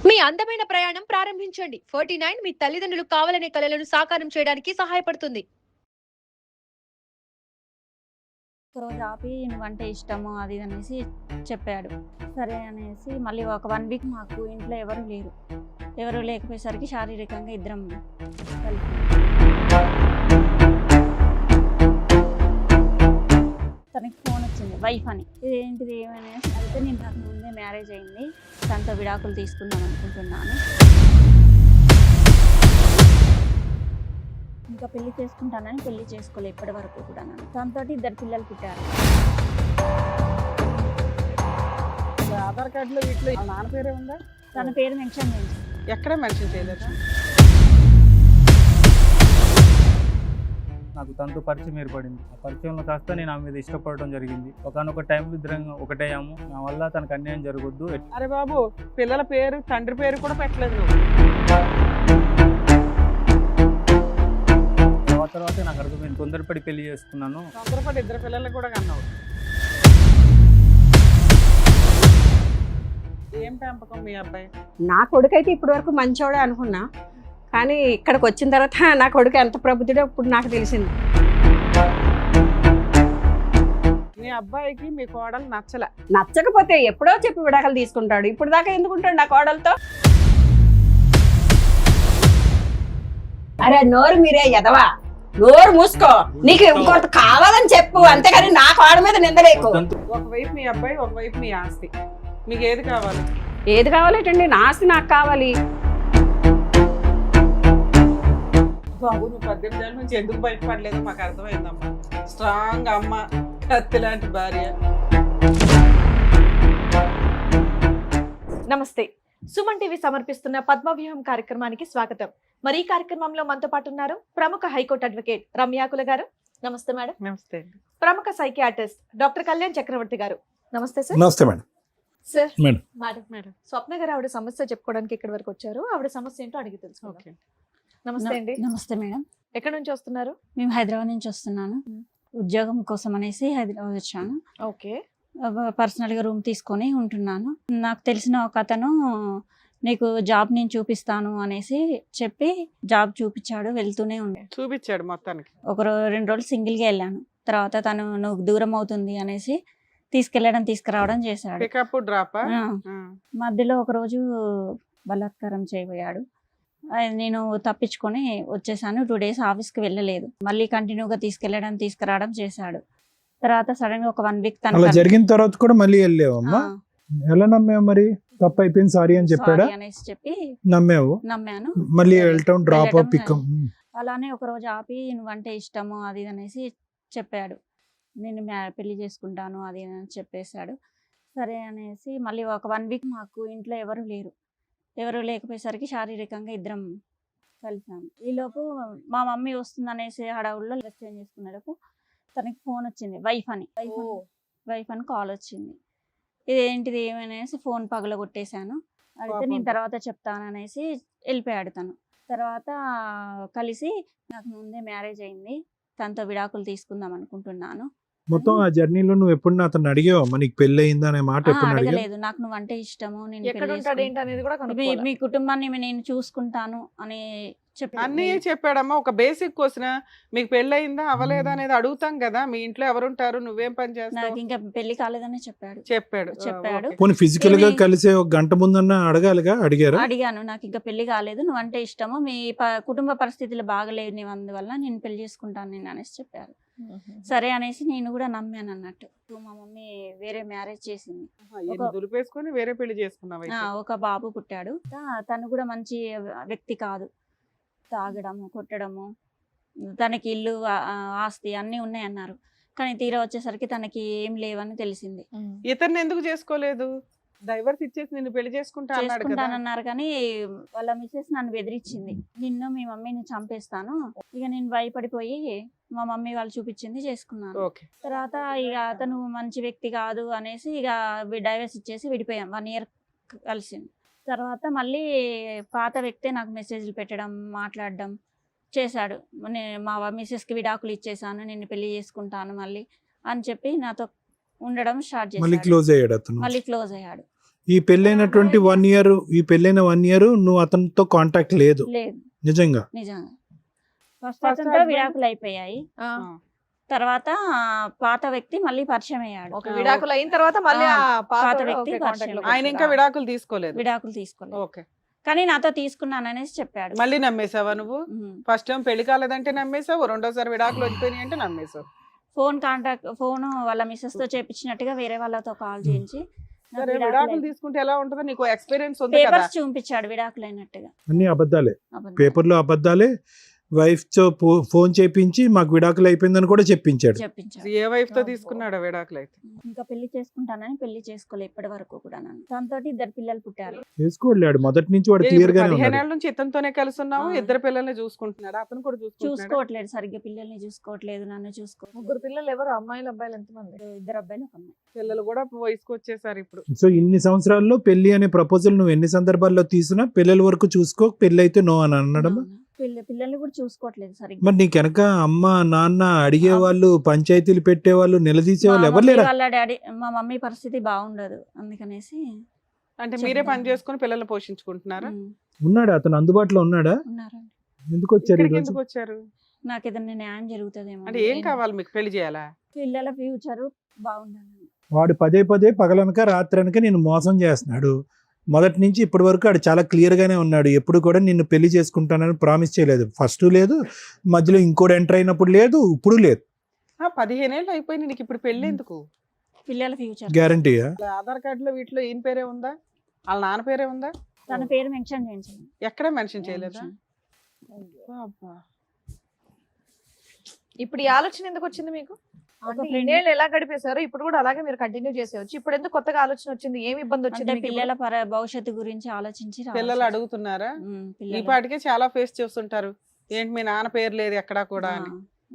మీ అందమైన ప్రయాణం ప్రారంభించండి. 49 మీ తల్లిదండ్రులు కావాలనే కలలను సాకారం చేయడానికి సహాయపడుతుంది. ఒకరోజు ఆపి నువ్వంటే ఇష్టము అది ఇది అనేసి చెప్పాడు. సరే అనేసి మళ్ళీ ఒక 1 వీక్ మాకు ఇంట్లో ఎవరు లేకపోయేసరికి శారీరకంగా ఇద్దరం కలిసి తనకి ఫోన్ వచ్చింది, వైఫ్ అని. ఇదేంటిది ఏమనేసి అయితే నేను నాకు ముందే మ్యారేజ్ అయింది, తనతో విడాకులు తీసుకుందాం అనుకుంటున్నాను, ఇంకా పెళ్లి చేసుకుంటానని పెళ్లి చేసుకోలే ఇప్పటి వరకు కూడా. తనతో 2 పిల్లలు పుట్టారు. ఆధార్ కార్డులో వీటిలో నాన్న పేరే ఉందా? తన పేరు మెన్షన్ చేయండి. ఎక్కడ మెన్షన్ చేయలేదా? నాకు తనతో పరిచయం ఏర్పడింది. ఆ పరిచయంలో కాస్త నేను ఆమె మీద ఇష్టపడటం జరిగింది. ఒకనొక టైం ఇద్దరం ఒకటేయాము. నా వల్ల తనకు అన్యాయం జరగొద్దు. అరే బాబు, పిల్లల పేరు తండ్రి పేరు కూడా పెట్టలేదు నువ్వు. తర్వాత నాకు అర్థమైంది, తొందరపడి పెళ్లి చేసుకున్నాను. తొందరపడి 2 పిల్లలు కూడా కన్నావు. ఏం పెంపకం మీ అబ్బాయి? నా కొడుకు అయితే ఇప్పటి వరకు మంచోడే అనుకున్నా, కానీ ఇక్కడికి వచ్చిన తర్వాత నా కొడుకు ఎంత ప్రబుద్ధుడో ఇప్పుడు నాకు తెలిసింది. మీ అబ్బాయికి మీ కోడలు నచ్చకపోతే ఎప్పుడో చెప్పి విడాకులు తీసుకుంటాడు. ఇప్పుడు దాకా ఎందుకుంటాడు నా కోడలతో? అరే నోరు మీరే ఎదవా, నోరు మూసుకో. నీకు ఇంకొకటి కావాలని చెప్పు, అంతేగాని నా కోడ మీద నిందలేకు. ఒకవైపు మీ అబ్బాయి, ఒకవైపు మీ ఆస్తి. మీకు ఏది కావాలి? ఏది కావాలేటండి? నా ఆస్తి నాకు కావాలి. బాబు, నువ్వు 18 ఏళ్ళ నుంచి ఎందుకు బయటపడలేదు మాకు అర్థమైందమ్మా. స్ట్రాంగ్ అమ్మ, కత్తి లాంటి భార్య. నమస్తే. సుమన్ టీవీ సమర్పిస్తున్న పద్మవ్యూహం కార్యక్రమానికి స్వాగతం. మరి ఈ కార్యక్రమంలో మనతో పాటు ఉన్నారు ప్రముఖ హైకోర్టు అడ్వకేట్ రమ్యాకుల గారు. నమస్తే మేడం. నమస్తే. ప్రముఖ సైకియాట్రిస్ట్ డాక్టర్ కళ్యాణ్ చక్రవర్తి గారు. నమస్తే సార్. నమస్తే మేడం. Sir madam. మేడం స్వప్న గారు ఆవిడ సమస్య చెప్పుకోవడానికి ఇక్కడి వరకు వచ్చారు. ఆవిడ సమస్య ఏంటో అడిగి తెలుసుకోండి. నమస్తే అండి. నమస్తే మేడం. ఎక్కడి నుంచి వస్తున్నారు? మేము హైదరాబాద్ నుంచి వస్తున్నాను. ఉద్యోగం కోసం అనేసి హైదరాబాద్ వచ్చాను. ఓకే. పర్సనల్గా రూమ్ తీసుకొని ఉంటున్నాను. నాకు తెలిసిన ఒక అతను నీకు జాబ్ నేను చూపిస్తాను అనేసి చెప్పి జాబ్ చూపించాడు. వెళ్తూనే ఉండే చూపించాడు మొత్తానికి. 2 రోజులు సింగిల్గా వెళ్ళాను. తర్వాత తను నువ్వు దూరం అవుతుంది అనేసి తీసుకురావడం చేశాడు. Pickup drop. మధ్యలో ఒకరోజు బలాత్కారం చేయబోయాడు. నేను తప్పించుకొని వచ్చేసాను. 2 days ఆఫీస్కి వెళ్ళలేదు. మళ్ళీ కంటిన్యూగా తీసుకురావడం చేశాడు. తర్వాత సడన్ గా ఒక 1 week అలా జరిగిన తర్వాత కూడా మళ్ళీ వెళ్ళావమ్మా? ఎలా నమ్మావు మరి? తప్పు అయిపోయింది సారీ అని చెప్పాడా? అనేసి చెప్పి నమ్మాను. మళ్ళీ వెళ్ళటం డ్రాప్ అప్ పికప్. అలానే ఒక రోజు ఆపి నువ్వంటే ఇష్టము అది అనేసి చెప్పాడు. నేను పెళ్లి చేసుకుంటాను అది అని చెప్పేశాడు. సరే అనేసి మళ్ళీ ఒక 1 week మాకు ఇంట్లో ఎవరు లేకపోయేసరికి శారీరకంగా ఇద్దరం కలిసాము. ఈలోపు మా మమ్మీ వస్తుంది అనేసి హడావుల్లో డ్రెస్ చేంజ్ చేసుకునేలోపు తనకి ఫోన్ వచ్చింది, వైఫ్ అని కాల్ వచ్చింది. ఇదేంటిది ఏమనేసి ఫోన్ పగలగొట్టేశాను. అయితే నేను తర్వాత చెప్తాననేసి వెళ్ళిపోయాడు తను. తర్వాత కలిసి నాకు ముందే మ్యారేజ్ అయింది, తనతో విడాకులు తీసుకుందాం అనుకుంటున్నాను. మొత్తం ఆ జర్నీలో నువ్వు ఎప్పుడు అతను అడిగావా నీకు పెళ్లి అయిందా అనే మాట? అడగలేదు. నాకు నువ్వంటే ఇష్టము, నేను మీ కుటుంబాన్ని నేను చూసుకుంటాను అని అన్నీ చెప్పాడమ్మా. ఒక బేసిక్ క్వశ్చన్, మీకు పెళ్లి అయిందా అవ్వలేదా అనేది అడుగుతాం కదా. మీ ఇంట్లో ఎవరుంటారు, నువ్వేం పని చేస్తావు? నాకు ఇంకా పెళ్లి కాలేదని చెప్పాడు. పోనీ ఫిజికల్ గా కలిసే 1 గంట ముందన్నా అడగాలిగా? అడిగాను. నాకు ఇంకా పెళ్లి కాలేదు, నువ్వంటే ఇష్టము, మీ కుటుంబ పరిస్థితులు బాగలేవు, నీ అందువల్ల నేను పెళ్లి చేసుకుంటాను నేను అనేసి చెప్పారు. సరే అనేసి నేను కూడా నమ్మాను అన్నట్టు. మా మమ్మీ వేరే మ్యారేజ్ చేసింది. దులిపేసుకొని వేరే పెళ్లి చేసుకున్నావు. ఒక బాబు పుట్టాడు. తను కూడా మంచి వ్యక్తి కాదు. తాగడము, కొట్టడము, తనకి ఇల్లు ఆస్తి అన్నీ ఉన్నాయన్నారు. కానీ తీరా వచ్చేసరికి తనకి ఏం లేవని తెలిసింది. ఇతన్ని ఎందుకు చేసుకోలేదు? డైవర్స్ ఇచ్చేసి నిన్ను పెళ్లి చేసుకుంటానన్నారు. కానీ వాళ్ళ మిస్సెస్ నన్ను బెదిరించింది, నిన్ను మీ మమ్మీని చంపేస్తాను. ఇక నేను భయపడిపోయి మా మమ్మీ వాళ్ళు చూపించింది చేసుకున్నాను. తర్వాత ఇక అతను మంచి వ్యక్తి కాదు అనేసి ఇక డైవర్స్ ఇచ్చేసి విడిపోయాం. 1 year కలిసింది. తర్వాత మళ్ళీ పాత వ్యక్తే నాకు మెసేజ్లు పెట్టడం, మాట్లాడడం చేశాడు. మా మిస్సెస్కి విడాకులు ఇచ్చేసాను, నిన్ను పెళ్లి చేసుకుంటాను మళ్ళీ అని చెప్పి నాతో ఉండడం స్టార్ట్ చేశాడు. మళ్ళీ క్లోజ్ అయ్యాడు. ఈ పెళ్ళైనటువంటి 1 ఇయర్, ఈ పెళ్ళైన 1 ఇయర్ నువ్వు అతనితో కాంటాక్ట్ లేదు లేదు నిజంగా? నిజంగా. ఫస్ట్ First అతనితో husband? విడాకులు అయిపోయాయి. ఆ, తర్వాత పాత వ్యక్తి మళ్ళీ పరిచయం అయ్యాడు. ఒక విడాకులు అయిన తర్వాత మళ్ళీ ఆ పాత పాత వ్యక్తి వ్యక్తి పరిచయం. ఆయన ఇంకా విడాకులు తీసుకోలేదు. విడాకులు తీసుకోలేదు ఓకే. కానీ నాతో తీసుకున్నాననేసి చెప్పాడు. మళ్ళీ నమ్మేసావా నువ్వు? ఉమ్. ఫస్ట్ టైం పెళ్లి కాలేదంటే నమ్మేసావు, రెండోసారి విడాకులు వచ్చిపోయినాయి అంటే నమ్మేసావు. ఫోన్ వాళ్ళ మిస్సెస్ తో చేపించినట్టుగా వేరే వాళ్ళతో కాల్ చేయించి నాకు సరే, విడాకులు విడాకులు తీసుకుంటే ఎలా ఉంటుందో నీకు ఎక్స్పీరియన్స్ ఉంది కదా. పేపర్స్ చూపించాడు విడాకులు అయినట్టుగా. అన్ని అబద్ధాలే, అబద్ధం. పేపర్లో అబద్ధాలే. వైఫ్ తో ఫోన్ చేపించి మాకు విడాకులు అయిపోయిందని కూడా చెప్పించాడు. చెప్పించాడు. ఏ వైఫ్ తో తీసుకున్నాడు విడాకులు అయితే? ఇంకా పెళ్లి చేసుకుంటానని పెళ్లి చేసుకోలేదు ఇప్పటి వరకు కూడా. నన్ను దాంతో 2 పిల్లలు పుట్టారు. చేసుకోలేడు మొదటి నుంచి, వాడు ఏ, క్లియర్ ఇప్పుడు గానే 15 ఉన్నాడు. ఏళ్ళ నుంచి ఇతనితోనే కలిసి ఉన్నావు, ఆ. 2 పిల్లల్ని చూసుకుంటున్నాడు, అతను కూడా చూసుకుంటున్నాడు. చూసుకోవట్లేదు సరిగ్గా, పిల్లల్ని చూసుకోవట్లేదు, నన్ను చూసుకోవట్లేదు. 3 పిల్లలు ఎవరు? అమ్మాయిలు అబ్బాయిలు ఎంతమంది? 2 అబ్బాయిలు 1 అమ్మాయి. పిల్లలు కూడా వయసుకు వచ్చేసారు ఇప్పుడు. సో ఇన్ని సంవత్సరాల్లో పెళ్లి అనే ప్రపోజల్ నువ్వు ఎన్ని సందర్భాల్లో తీసినా పిల్లల వరకు చూసుకో, పెళ్లి అయితే నో అని అనడం. పిల్లల్ని కూడా చూసుకోవట్లేదు సరిగ్గా. మరి నీకు వెనక అమ్మ నాన్న అడిగేవాళ్ళు, పంచాయతీలు పెట్టేవాళ్ళు, నిలదీసేవాళ్ళు మా ఎవరు మమ్మీ లేరా? వాళ్ళ డాడీ, మా మమ్మీ పరిస్థితి బాగుండదు అందుకనేసి అంటే మీరే పని చేసుకుని పిల్లల్ని పోషించుకుంటున్నారా? ఉన్నాడా అతను? అందుబాటులో ఉన్నాడా? ఉన్నారండి. ఎందుకు వచ్చారు ఇక్కడికి ఈరోజు? ఎందుకు వచ్చారు? నాకు ఏదైనా న్యాయం జరుగుతుందేమో. అంటే ఏం కావాలి మీకు? పెళ్లి చేయాలా? పిల్లల ఫ్యూచర్ బాగుండాలి. వాడు పదే పదే పగలనక రాత్రనక నేను మోసం చేస్తున్నాడు. మొదటి నుంచి ఇప్పటి వరకు ఆడు చాలా క్లియర్ గానే ఉన్నాడు. ఎప్పుడు కూడా నిన్ను పెళ్లి చేసుకుంటానని ప్రామిస్ చేయలేదు. ఫస్ట్ లేదు, మధ్యలో ఇంకోటి ఎంటర్ అయినప్పుడు లేదు, ఇప్పుడు లేదు. 15 ఏళ్ళు అయిపోయింది, నీకు ఇప్పుడు పెళ్లి ఎందుకు? పిల్లల ఫ్యూచర్. గ్యారంటీయా? ఆధార్ కార్డులో వీటిలో ఈయన పేరే ఉందా, వాళ్ళ నాన్న పేరే ఉందా? తన పేరు మెన్షన్ చేయించండి. ఎక్కడ మెన్షన్ చేయలేదా? అబ్బా. ఇప్పుడు ఈ ఆలోచన ఎందుకు వచ్చింది మీకు? ఒక అంటే friend- ఇన్నేళ్ళు ఎలా గడిపేశారు, ఇప్పుడు కూడా అలాగే మీరు కంటిన్యూ చేసేవచ్చు. ఇప్పుడు ఎందుకు కొత్తగా ఆలోచన వచ్చింది? ఏమి ఇబ్బంది అంటే వచ్చింది మీకు పిల్లల భవిష్యత్తు గురించి ఆలోచించి పిల్లలు అడుగుతున్నారా? ఈ పిల్లలు పాటికే చాలా ఫేస్ చేస్తుంటారు, ఏంటి మీ నాన్న పేరు లేదు ఎక్కడా కూడా అని.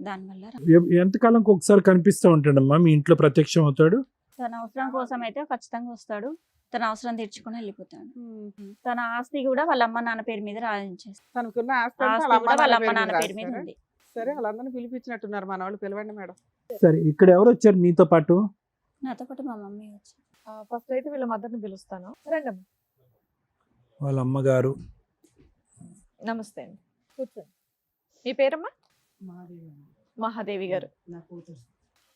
దానివల్ల ఎంతకాలంకి ఒకసారి కనిపిస్తూ ఉంటాడమ్మా మీ ఇంట్లో? ప్రత్యక్షం అవుతాడు? తన అవసరం కోసం అయితే ఖచ్చితంగా వస్తాడు. తన అవసరం తీర్చుకుని వెళ్ళిపోతాడు. తన ఆస్తి కూడా వాళ్ళ అమ్మ నాన్న పేరు మీద రాయించేస్తాడు. తనకున్న ఆస్తి అంతా ఆస్తి వాళ్ళ కూడా వాళ్ళ అమ్మ అమ్మ నాన్న నాన్న పేరు పేరు మీద మీద రాస్తారా? ఉంది. సరే, వాళ్ళందరినీ పిలిపించినట్టున్నారు, మన వాళ్ళు పిలవండి మేడం. సరే, ఇక్కడ ఎవరు వచ్చారు నీతో పాటు? నాతో పాటు మా మమ్మీ వచ్చి. ఫస్ట్ అయితే వీళ్ళ మదర్ని పిలుస్తాను. రండమ్మా. వాళ్ళ అమ్మగారు. నమస్తే అండి, కూర్చోండి. మీ పేరమ్మా? మహాదేవి గారు.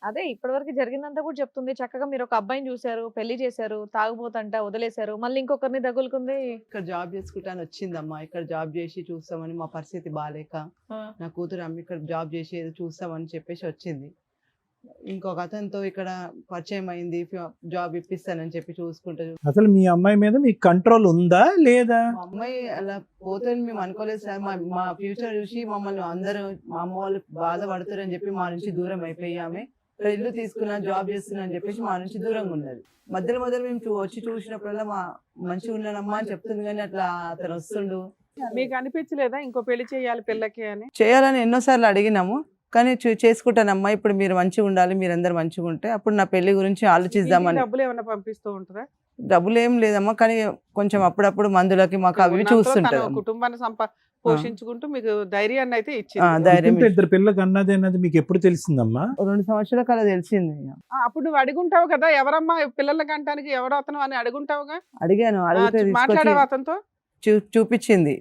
అదే ఇప్పటివరకు జరిగిందంతా కూడా చెప్తుంది. చక్కగా మీరు ఒక అబ్బాయిని చూశారు, పెళ్లి చేశారు, తాగుబోతంట వదిలేశారు, మళ్ళీ ఇంకొకరిని తగులుకుంది. ఇక్కడ జాబ్ చేసుకుంటాను వచ్చిందమ్మా. ఇక్కడ జాబ్ చేసి చూస్తామని, మా పరిస్థితి బాగాలేక నా కూతురు అమ్మ ఇక్కడ జాబ్ చేసి ఏదో చూస్తామని చెప్పేసి వచ్చింది. ఇంకొక అతనితో ఇక్కడ పరిచయం అయింది, జాబ్ ఇప్పిస్తానని చెప్పి చూసుకుంటూ. అసలు మీ అమ్మాయి మీద మీకు కంట్రోల్ ఉందా లేదా? మా అమ్మాయి అలా పోతుందని మేము అనుకోలేదు సార్. మా ఫ్యూచర్ చూసి మమ్మల్ని అందరూ, మా అమ్మ వాళ్ళు బాధపడతారని చెప్పి మా నుంచి దూరం అయిపోయామే. ఇక్కడ ఇల్లు తీసుకున్నా, జాబ్ చేస్తున్నా అని చెప్పేసి మా నుంచి దూరంగా ఉన్నది. మధ్యలో మేము వచ్చి చూసినప్పుడల్లా మా మంచిగా ఉన్నానమ్మా అని చెప్తుంది, కానీ అట్లా అతను వస్తుండు. మీకు అనిపించలేదా ఇంకో పెళ్లి చేయాలి పిల్లకి అని? చేయాలని ఎన్నోసార్లు అడిగినాము, కానీ చేసుకుంటానమ్మా, ఇప్పుడు మీరు మంచిగా ఉండాలి, మీరందరూ మంచిగా ఉంటే అప్పుడు నా పెళ్లి గురించి ఆలోచిద్దామని. ఇంటికి డబ్బులు ఏమైనా పంపిస్తూ ఉంటుందా? డబ్బులు ఏం లేదమ్మా, కానీ కొంచెం అప్పుడప్పుడు మందులకి మాకు అవి ఉన్నంతలో చూస్తుంటారు. తన కుటుంబాన్ని పోషించుకుంటూ మీకు ధైర్యాన్ని అయితే ఇచ్చింది. ధైర్యం ఇంత ఇద్దరు పిల్లకి అన్నది అన్నది మీకు ఎప్పుడు తెలిసిందమ్మా? 2 సంవత్సరాల కల తెలిసింది. అప్పుడు నువ్వు అడుగుంటావు కదా, ఎవరమ్మా పిల్లలకి అంటానికి ఎవరు అతను అని అడుగుంటావుగా. అడిగాను, అడిగితే మాట్లాడావు అతనితో? చూపించింది.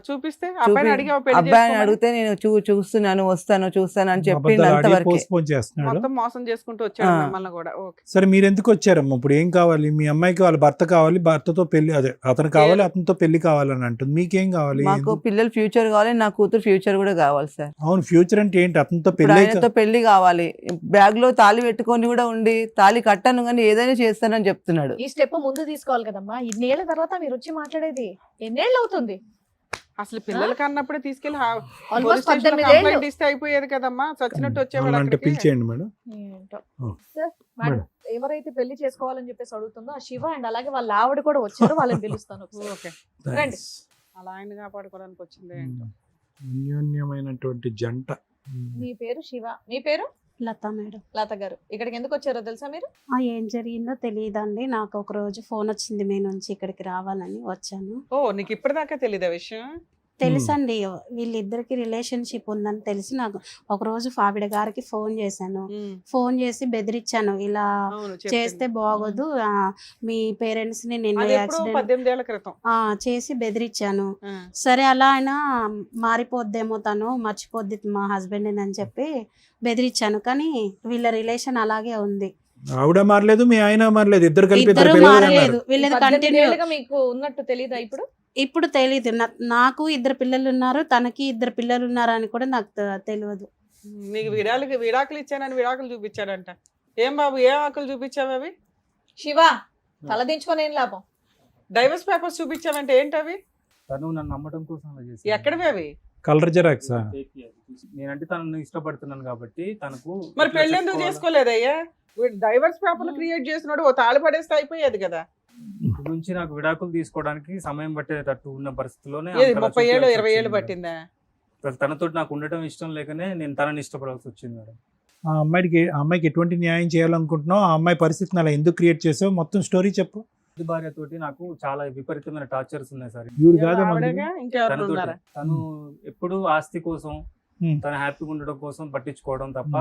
చూపిస్తే అబ్బాయిని అడిగావు పెళ్లి అబ్బాయిని చేసుకోమని? అడిగితే నేను చూస్తున్నాను, చూస్తాను అని చెప్పిండు. అబద్ధాలు ఆడి అంతవరకే. పోస్ట్పోన్ చేస్తున్నాడు. మొత్తం మోసం చేసుకుంటూ వచ్చాడు మిమ్మల్ని కూడా. ఓకే. సరే, మీరు ఎందుకు వచ్చారమ్మా? ఇప్పుడు ఏం కావాలి? మీ అమ్మాయికి వాళ్ళ భర్త కావాలి, భర్తతో పెళ్లి, అదే అతను కావాలి, అతనితో పెళ్లి కావాలని అంటుంది. మీకేం కావాలి? మాకు పిల్లల ఫ్యూచర్ కావాలి, నా కూతురు ఫ్యూచర్ కూడా కావాలి సార్. అవును, ఫ్యూచర్ అంటే ఏంటి? అతనితో ఇప్పుడు పెళ్లి ఆయనతో పెళ్లి కావాలి. బ్యాగ్ లో తాళి పెట్టుకొని కూడా ఉండి, తాళి కట్టాను కానీ ఏదైనా చేస్తానని చెప్తున్నాడు. ఈ స్టెప్ ముందు తీసుకోవాలి కదమ్మా. ఇన్నేళ్ల తర్వాత మీరు వచ్చి మాట్లాడేది ఎన్నేళ్ళు అవుతుంది? అసలు పిల్లలకి అన్నప్పుడే తీసుకెళ్లి ఆల్మోస్ట్ 18 ఏళ్ళు. కంప్లైంట్ ఇస్తే అయిపోయేది కదమ్మా, చచ్చినట్టు వచ్చేవాడు అంటే అక్కడికి. పిలిచేయండి మేడం. ఏంటో. ఓ. సార్, మేడం ఎవరైతే పెళ్లి చేసుకోవాలని చెప్పేసి అడుగుతుందో ఆ శివ అండ్ అలాగే వాళ్ళ ఆవిడ కూడా వచ్చారు, వాళ్ళని పిలుస్తాను ఒకసారి. ఓకే. రండి. అలా ఆయన కాపాడుకోవడానికి వచ్చింది ఏంటో. అన్యోన్యమైనటువంటి జంట. మీ పేరు శివ, మీ పేరు? లత మేడం. లత గారు. ఇక్కడికి ఎందుకు వచ్చారో తెలుసా మీరు? ఏం జరిగిందో తెలియదండి. నాకు ఒక రోజు ఫోన్ వచ్చింది మీ నుంచి, ఇక్కడికి రావాలని వచ్చాను. ఓ, నీకు ఇప్పటిదాకా తెలీదా విషయం? తెలుసండి, వీళ్ళిద్దరికి రిలేషన్షిప్ ఉందని తెలిసి నాకు ఒకరోజు ఆవిడ గారికి ఫోన్ చేశాను. ఫోన్ చేసి బెదిరించాను, ఇలా అవును చేస్తే బాగోదు, మీ పేరెంట్స్ ని నిన్న అది ఎప్పుడో యాక్సిడెంట్ 18 ఏళ్ల క్రితం. చేసి బెదిరించాను. ఆ. సరే అలా అయినా మారిపోద్దేమో, తను మర్చిపోద్ది మా హస్బెండ్ అని చెప్పి బెదిరించాను. కానీ వీళ్ళ రిలేషన్ అలాగే ఉంది. ఆవిడ మారలేదు, మీ ఆయన మారలేదు, ఇద్దరు కలిపి ఇద్దరు పిల్లలు మారలేదు, అన్నారు. వీళ్ళది 18 కంటిన్యూ. ఏళ్ళుగా మీకు ఉన్నట్టు తెలీదా ఇప్పుడు? ఇప్పుడు తెలీదు, నాకు 2 పిల్లలు ఉన్నారు, తనకి 2 పిల్లలు ఉన్నారు అని కూడా నాకు తెలియదు. నీకు విడాకులు ఇచ్చానని విడాకులు చూపించాడంట. ఏం బాబు, ఏం ఆకులు చూపించావు అవి? శివ తలదించుకొని ఏం లాభం? డైవర్స్ పేపర్స్ చూపించావంటే ఏంటవి? తను నన్ను నమ్మటం కోసం అలా చేసింది. ఎక్కడవి అవి? Colour xerox. నేనంటే తనను ఇష్టపడుతున్నాను కాబట్టి తనకు మరి ఇట్లా పెళ్లి ఎందుకు చెప్పుకోవాలి. చేసుకోలేదయ్యా? డైవర్స్ పేపర్లు క్రియేట్ చేసినాడు, ఓ తాళి పడేస్తే అయిపోయేది కదా. ఇప్పటి నుంచి నాకు విడాకులు తీసుకోవడానికి సమయం పట్టేటట్టు ఉన్న పరిస్థితిలోనే ఏది అంతలా 30 ఏళ్ళు చూపించాల్సి 20 ఏళ్ళు వచ్చింది పట్టిందా? మేడం. తనతో నాకు ఉండటం ఇష్టం లేకనే నేను తనని ఇష్టపడాల్సి వచ్చింది మేడం. ఆ అమ్మాయికి ఎటువంటి న్యాయం చేయాలనుకుంటున్నావు, ఆ అమ్మాయి పరిస్థితిని అలా ఎందుకు క్రియేట్ చేసావు, మొత్తం స్టోరీ చెప్పు. ఈ భార్యతోటి నాకు చాలా విపరీతమైన టార్చర్స్ ఉన్నాయి సార్. ఈవిడ కాదు ఆవిడగా ఇంకెవరు తనతోటి ఉన్నారా? తను ఎప్పుడు ఆస్తి కోసం Hmm. తను హ్యాపీగా ఉండడం కోసం పట్టించుకోవడం తప్ప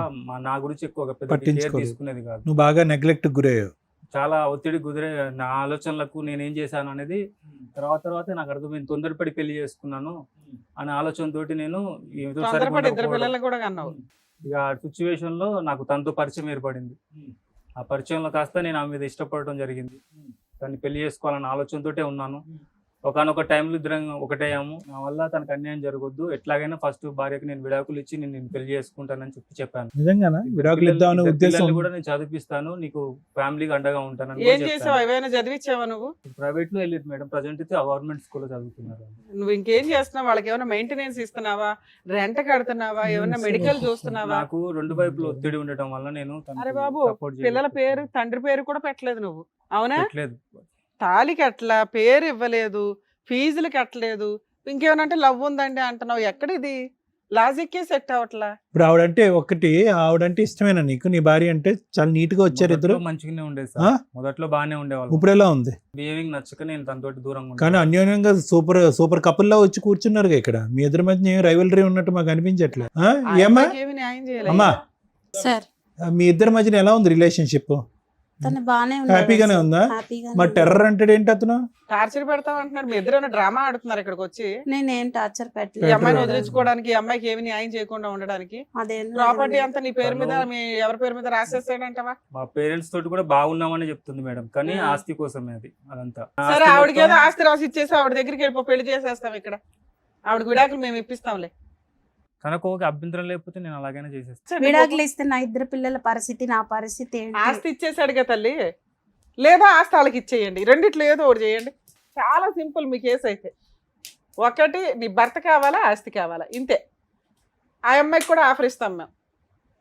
నా గురించి ఎక్కువగా పెద్ద కేర్ పట్టించుకోలేదు. తీసుకునేది కాదు. నువ్వు బాగా నెగ్లెక్ట్ గురయ్యావు. చాలా ఒత్తిడి కుదిరే నా ఆలోచనలకు నేనేం చేశాను అనేది తర్వాత నాకు అర్థమైంది. తొందరపడి పెళ్లి చేసుకున్నాను అనే ఆలోచనతోటి నేను ఏదో తొందరపడి సరిపడకపోవడం. 2 పిల్లలు కూడా కన్నావు. ఇక ఆ సిచ్యువేషన్ లో నాకు తనతో పరిచయం ఏర్పడింది. ఆ పరిచయంలో కాస్త నేను ఆమె మీద ఇష్టపడటం జరిగింది. తను పెళ్లి చేసుకోవాలన్న ఆలోచనతోటే ఉన్నాను. ఒకనొక టైంలో ఇద్దరం ఒకటేయాము. నా వల్ల తనకు అన్యాయం జరగొద్దు, ఎట్లాగైనా ఫస్ట్ భార్యకి నేను విడాకులు ఇచ్చి నేను పెళ్లి చేసుకుంటానని చెప్పాను. నిజంగానా విడాకులు ఇద్దామనే ఇద్దరు ఉద్దేశం? పిల్లల్ని కూడా నేను చదివిస్తాను, నీకు ఫ్యామిలీకి అండగా ఉంటానని ఏం చేసావు? ఏమైనా చదివించావా నువ్వు? ప్రైవేట్ లో వెళ్ళేది మేడం. ప్రజెంట్ అయితే గవర్నమెంట్ స్కూల్లో చదువుతున్నారు. నువ్వు ఇంకేం చేస్తున్నావు? వాళ్ళకి ఏమైనా మెయింటెనెన్స్ ఇస్తున్నావా? రెంట్ కడుతున్నావా? ఏమైనా మెడికల్ చూస్తున్నావా? నాకు 2 వైపులు ఒత్తిడి ఉండటం వల్ల నేను తనకు అరే బాబు, support పిల్లల చేయలేకపోతున్నాను. పేరు తండ్రి పేరు కూడా పెట్టలేదు నువ్వు, అవునా? పెట్టలేదు. తాళికి అట్లా పేరు ఇవ్వలేదు, ఫీజులు కట్టలేదు, ఇంకేమనంటే లవ్ ఉందండి అంటున్నావు. ఎక్కడిది లాజిక్కే సెట్ అవట్లా. ఇప్పుడు ఆవిడంటే ఇష్టమేనా నీకు? నీ భార్య అంటే చాలా నీట్ గా వచ్చారు ఇద్దరు. మొదట్లో మంచిగానే ఉండేది ఆ? సార్, మొదట్లో బాగానే ఉండేవాళ్ళు. ఇప్పుడు ఎలా ఉంది? బిహేవింగ్ నచ్చక నేను తనతోటి దూరంగా కానీ అన్యోన్యంగా సూపర్ కపుల్ లా వచ్చి కూర్చున్నారు ఇక్కడ. మీ ఇద్దరి మధ్య ఏం రైవలరీ ఉన్నట్టు మాకు అనిపించట్లేదు. ఆ? ఏమ్మా ఏమి న్యాయం చేయలేదు. అమ్మా, సార్ మీ ఇద్దరి మధ్యన ఎలా ఉంది రిలేషన్షిప్? తను బాగానే హ్యాపీగానే ఉందా? మరి టెర్రర్ అంటే ఏంటి అతను? టార్చర్ పెడతావు అంటున్నాడు. మీ ఇద్దరు డ్రామా ఆడుతున్నారు ఇక్కడికి వచ్చి. నేనేం టార్చర్ ఈ పెట్టలేదు అమ్మాయిని మేడం. వదిలించుకోవడానికి, ఈ అమ్మాయికి ఏమి న్యాయం చేయకుండా ఉండడానికి అదేం ప్రాపర్టీ లేదు. అంతా నీ పేరు మీద, మీ ఎవరి పేరు మీద రాసేస్తాడంటవా? మా పేరెంట్స్ తోటి కూడా బాగున్నామని చెప్తుంది మేడం, కానీ ఆ. ఆస్తి కోసమే అది అదంతా. సరే, ఆస్తి ఆవిడకి ఏదో మొత్తం- ఆస్తి రాసి ఇచ్చేసి ఆవిడ దగ్గరికి వెళ్ళిపో, పెళ్లి చేసేస్తాం ఇక్కడ. ఆవిడకి విడాకులు మేము ఇప్పిస్తాంలే. తనకు ఒక అభ్యంతరం లేకపోతే నేను అలాగైనా చేసేస్తాను. విడాకులు ఇస్తే నా 2 పిల్లల పరిస్థితి, నా పరిస్థితి ఏంటి? ఆస్తి ఇచ్చేసాడుగా తల్లి, లేదా ఆస్తి వాళ్ళకి ఇచ్చేయండి. రెండిట్లో ఏదో ఒకటి చేయండి. చాలా సింపుల్ మీ కేసు అయితే. ఒకటి, నీ భర్త కావాలా, ఆస్తి కావాలా, ఇంతే. ఆ అమ్మాయికి కూడా ఆఫర్ ఇస్తాం మేము.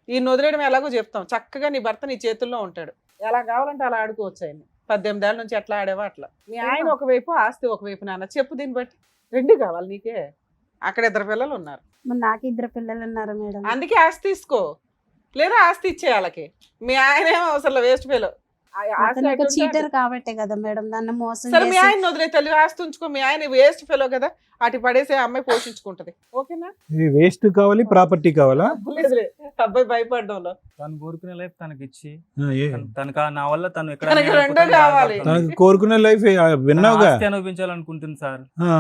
ఈ వదిలేయడం ఎలాగో చెప్తాం. చక్కగా నీ భర్త నీ చేతుల్లో ఉంటాడు, ఎలా కావాలంటే అలా ఆడుకోవచ్చు. ఆయన 18 ఏళ్ళ నుంచి ఎట్లా ఆడేవా అట్లా. మీ ఆయన ఒకవైపు, ఆస్తి ఒకవైపు. నాన్న చెప్పు, దీన్ని బట్టి 2 కావాలి నీకే. అక్కడ 2 పిల్లలు ఉన్నారు, మరి నాకు 2 పిల్లలు ఉన్నారు మేడం. అందుకే ఆస్తి తీసుకో, లేదా ఆస్తి ఇచ్చే వాళ్ళకి. మీ ఆయన ఏమో అసలు వేస్ట్ ఫెలో. అతను ఒక చీటర్ కాబట్టే కదా మేడం నన్ను మోసం సరే, మీ చేసి. ఆయన వదిలే తల్లి, ఆస్తి ఉంచుకో. మీ ఆయన వేస్ట్ ఫెలో కదా, అటు పడేసే అమ్మాయి పోషించుకుంటది. ఓకేనా? ఇది వేస్ట్ కావాలి, ప్రాపర్టీ కావాలా? లేదులే, అబ్బాయి భయపడ్డంలో. తను కోరుకునే లైఫ్ తనకి ఇచ్చి ఆ, ఏ? తనకు నా వల్ల తను ఎక్కడ తనకి అన్యాయం రెండో అయిపోతుందో కావాలి. బాధపడుతుంది. తనకు కోరుకునే లైఫ్ విన్నావుగా. ఆస్తి అనుభవించాలనుకుంటుంది సార్. ఆ,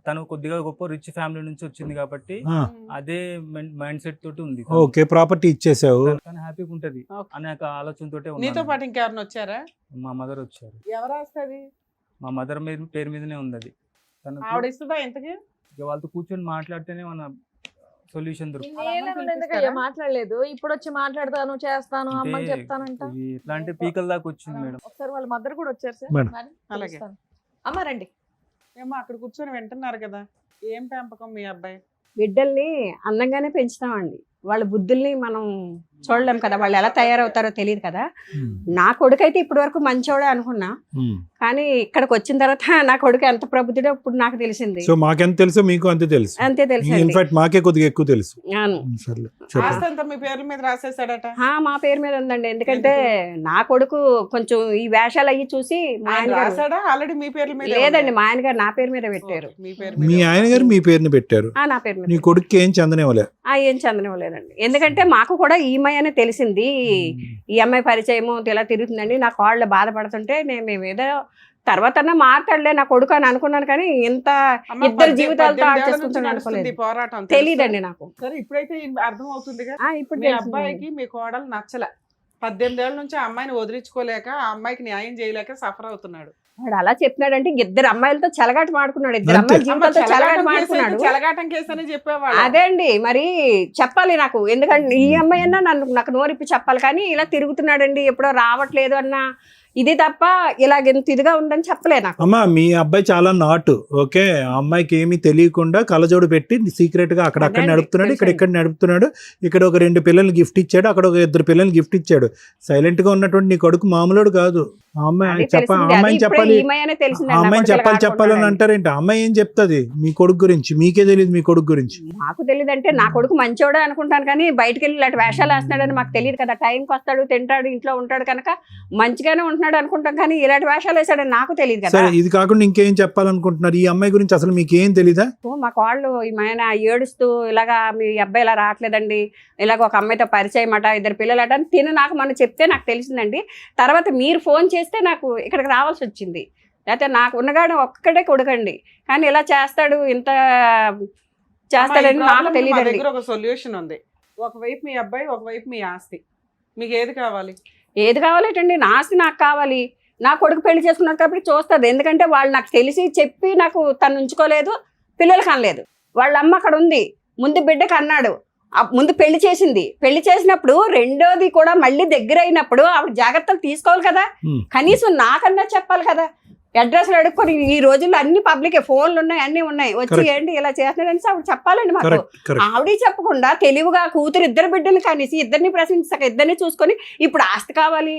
తను కొద్దిగా గొప్ప రిచ్ ఫ్యామిలీ నుంచి వచ్చింది కాబట్టి ఆ. అదే మైండ్ సెట్ తోటి ఉంది. ఓకే, ప్రాపర్టీ ఇచ్చేసావు. తను హ్యాపీగా ఉంటది ఓకే. అనే ఒక ఆలోచనతోటే నీతో ఉన్నాను. పాటు ఇంకెవరిని వచ్చారా? మా మదర్ వచ్చారు. ఎవరు వస్తుంది? మా మదర్ పేరు మీదనే ఉంది అది. తనకు ఆవిడ ఇస్తుందా ఇంతకి? ఇక వాళ్ళతో కూర్చొని మాట్లాడితేనే మన సొల్యూషన్ దొరుకుతుంది. ఇన్నేళ్ళ ఎందుకయ్యా మాట్లాడలేదు? ఇప్పుడు వచ్చి మాట్లాడతాను, చేస్తాను, అమ్మని అంటే చెప్తానంట. ఇది ఎట్లా అంటే పీకల దాకా వచ్చింది మేడం. ఒకసారి వాళ్ళ మదర్ కూడా వచ్చారు సార్. మేడం. మరి అలాగే. పిలుస్తాను. అమ్మ రండి. ఏమో అక్కడ కూర్చొని వింటున్నారు కదా. ఏం పెంపకం మీ అబ్బాయి? బిడ్డల్ని అందంగానే పెంచుతామండి. వాళ్ళ బుద్ధుల్ని మనం చూడలేం కదా, వాళ్ళు ఎలా తయారవుతారో తెలియదు కదా. నా కొడుకు అయితే ఇప్పటి వరకు మంచోడే అనుకున్నా, కానీ ఇక్కడికి వచ్చిన తర్వాత నా కొడుకు ఎంత ప్రబుద్ధుడో ఇప్పుడు నాకు తెలిసింది. సో మాకెంత తెలుసో మీకు అంతే తెలుసు. అంతే తెలుసు. ఇన్ఫాక్ట్ మాకే కొద్దిగా ఎక్కువ తెలుసు. అవును. సర్లే ఆస్తి చెప్పండి. అంతా మీ పేర్ల మీద రాసేసాడట. మా పేరు మీద ఉందండి, ఎందుకంటే నా కొడుకు కొంచెం ఈ వేషాలు అయ్యి చూసి మా ఆయన ఆయన గారు రాసాడా ఆల్రెడీ మీ పేర్ల మీద లేదండి, మా ఆయన గారు నా పేరు మీద పెట్టారు. మీ పేరు మీ ఆయన గారు మీ పేరుని పెట్టారు, నా పేరు మీద నీ కొడుక్కి ఏం చందనివ్వలే. ఏం చందనివ్వలేదండి, ఎందుకంటే మాకు కూడా ఈ అమ్మాయి అనే తెలిసింది. ఈ అమ్మాయి పరిచయము ఇలా తిరుగుతుందండి, నా కాళ్ళు బాధపడుతుంటే మేము ఏదో తర్వాత మాట్లాడలే నా కొడుకు అని అనుకున్నాను, కానీ ఇంత ఇద్దరు జీవితాలతో ఆడుకుంటున్నాను అనుకోలేదు. పోరాటం తెలీదండి నాకు. సరే ఇప్పుడైతే అర్థం అవుతుందిగా. ఇప్పుడు మీ అబ్బాయికి మీ కోడలు నచ్చల, 18 ఏళ్ల నుంచి ఆ అమ్మాయిని వదిలించుకోలేక, ఆ అమ్మాయికి న్యాయం చేయలేక సఫర్ అవుతున్నాడు. వాడు అలా చెప్పినాడంటే ఇద్దరు అమ్మాయిలతో చెలగాట మాడుకున్నాడు, ఇద్దరు అంతే. అమ్మాయిల జీవితాలతో చెలగాట మాడుకున్నాడు. చెలగాటం కేసు అని చెప్పేవాళ్ళు. అదే అండి, మరి చెప్పాలి నాకు, ఎందుకంటే ఈ అమ్మాయి అన్నా నాకు నోరిప్పి చెప్పాలి, కానీ ఇలా తిరుగుతున్నాడండి ఎప్పుడో రావట్లేదు అన్న ఇది తప్ప ఇలాగెంత ఇదిగా ఉందని చెప్పలే నాకు. అమ్మా మీ అబ్బాయి చాలా నాటు, ఓకే, ఆ అమ్మాయికి ఏమీ తెలియకుండా కళ్ళజోడు పెట్టి సీక్రెట్ గా అక్కడక్కడ అదే అండి, నడుపుతున్నాడు, ఇక్కడ తెలుసండి. ఇక్కడ నడుపుతున్నాడు, ఇక్కడ ఒక 2 పిల్లల్ని గిఫ్ట్ ఇచ్చాడు, అక్కడ ఒక 2 పిల్లల్ని గిఫ్ట్ ఇచ్చాడు. సైలెంట్ గా ఉన్నటువంటి నీ కొడుకు మామూలుడు కాదు. ఆ అది అమ్మాయిని తెలిసింది, చెప్పాలి, ఈ అమ్మాయి అనే ఆ తెలిసింది. అమ్మాయిని చెప్పాలని అంటారేంటి? ఆ అమ్మాయి ఏం చెప్తుంది మీ కొడుకు గురించి? మీకే తెలియదు మీ కొడుకు గురించి. నాకు తెలియదు అంటే నా కొడుకు మంచోడే అనుకుంటాను, కానీ బయటకు వెళ్ళి ఇలాంటి వేషాలు వేస్తున్నాడని మాకు తెలియదు కదా. టైంకి వస్తాడు, తింటాడు, ఇంట్లో ఉంటాడు కనుక మంచిగానే ఉంటున్నాడు అనుకుంటాం, కానీ ఇలాంటి వేషాలు వేసాడని నాకు తెలియదు కదా. సరే ఇది కాకుండా ఇంకేం చెప్పాలనుకుంటున్నారు? ఈ అమ్మాయి గురించి అసలు మీకు ఏం తెలీదా? మా కాళ్ళు ఆయన ఏడుస్తూ ఇలాగా మీ అబ్బాయి ఇలా రావట్లేదండి, ఇలాగ ఒక అమ్మాయితో పరిచయం అట, 2 పిల్లలట అని తిని నాకు మనం చెప్తే నాకు తెలిసిందండి. తర్వాత మీరు ఫోన్ చేస్తే నాకు ఇక్కడికి రావాల్సి వచ్చింది, లేకపోతే నాకు ఉన్నగాడు ఒక్కడే కొడుకండి, కానీ ఇలా చేస్తాడు, ఇంత చేస్తాడని నాకు తెలియదండి. ఒక సొల్యూషన్ ఉంది. ఒకవైపు మీ అబ్బాయి, ఒకవైపు మీ ఆస్తి, మీకు ఏది కావాలి? ఏది కావాలేటండి, నా ఆస్తి నాకు కావాలి. నా కొడుకు పెళ్లి చేసుకున్నాడు కాబట్టి చూస్తుంది, ఎందుకంటే వాళ్ళు నాకు తెలిసి చెప్పి నాకు తను ఉంచుకోలేదు, పిల్లలు కనలేదు. వాళ్ళ అమ్మ అక్కడ ఉంది, ముందు బిడ్డకు అన్నాడు, ముందు పెళ్లి చేసింది, పెళ్లి చేసినప్పుడు రెండోది కూడా మళ్ళీ దగ్గర అయినప్పుడు ఆవిడ జాగ్రత్తలు తీసుకోవాలి కదా, కనీసం నాకన్నా చెప్పాలి కదా. అడ్రస్లు అడుక్కొని ఈ రోజుల్లో అన్ని పబ్లిక్ ఫోన్లు ఉన్నాయి, అన్ని ఉన్నాయి, వచ్చి ఏంటి ఇలా చేస్తున్నాడు అని ఆవిడ చెప్పాలండి మాకు. ఆవిడ చెప్పకుండా తెలివిగా కూతురు 2 బిడ్డలు కనేసి ఇద్దరిని ప్రశ్నించక ఇద్దరిని చూసుకొని ఇప్పుడు ఆస్తి కావాలి,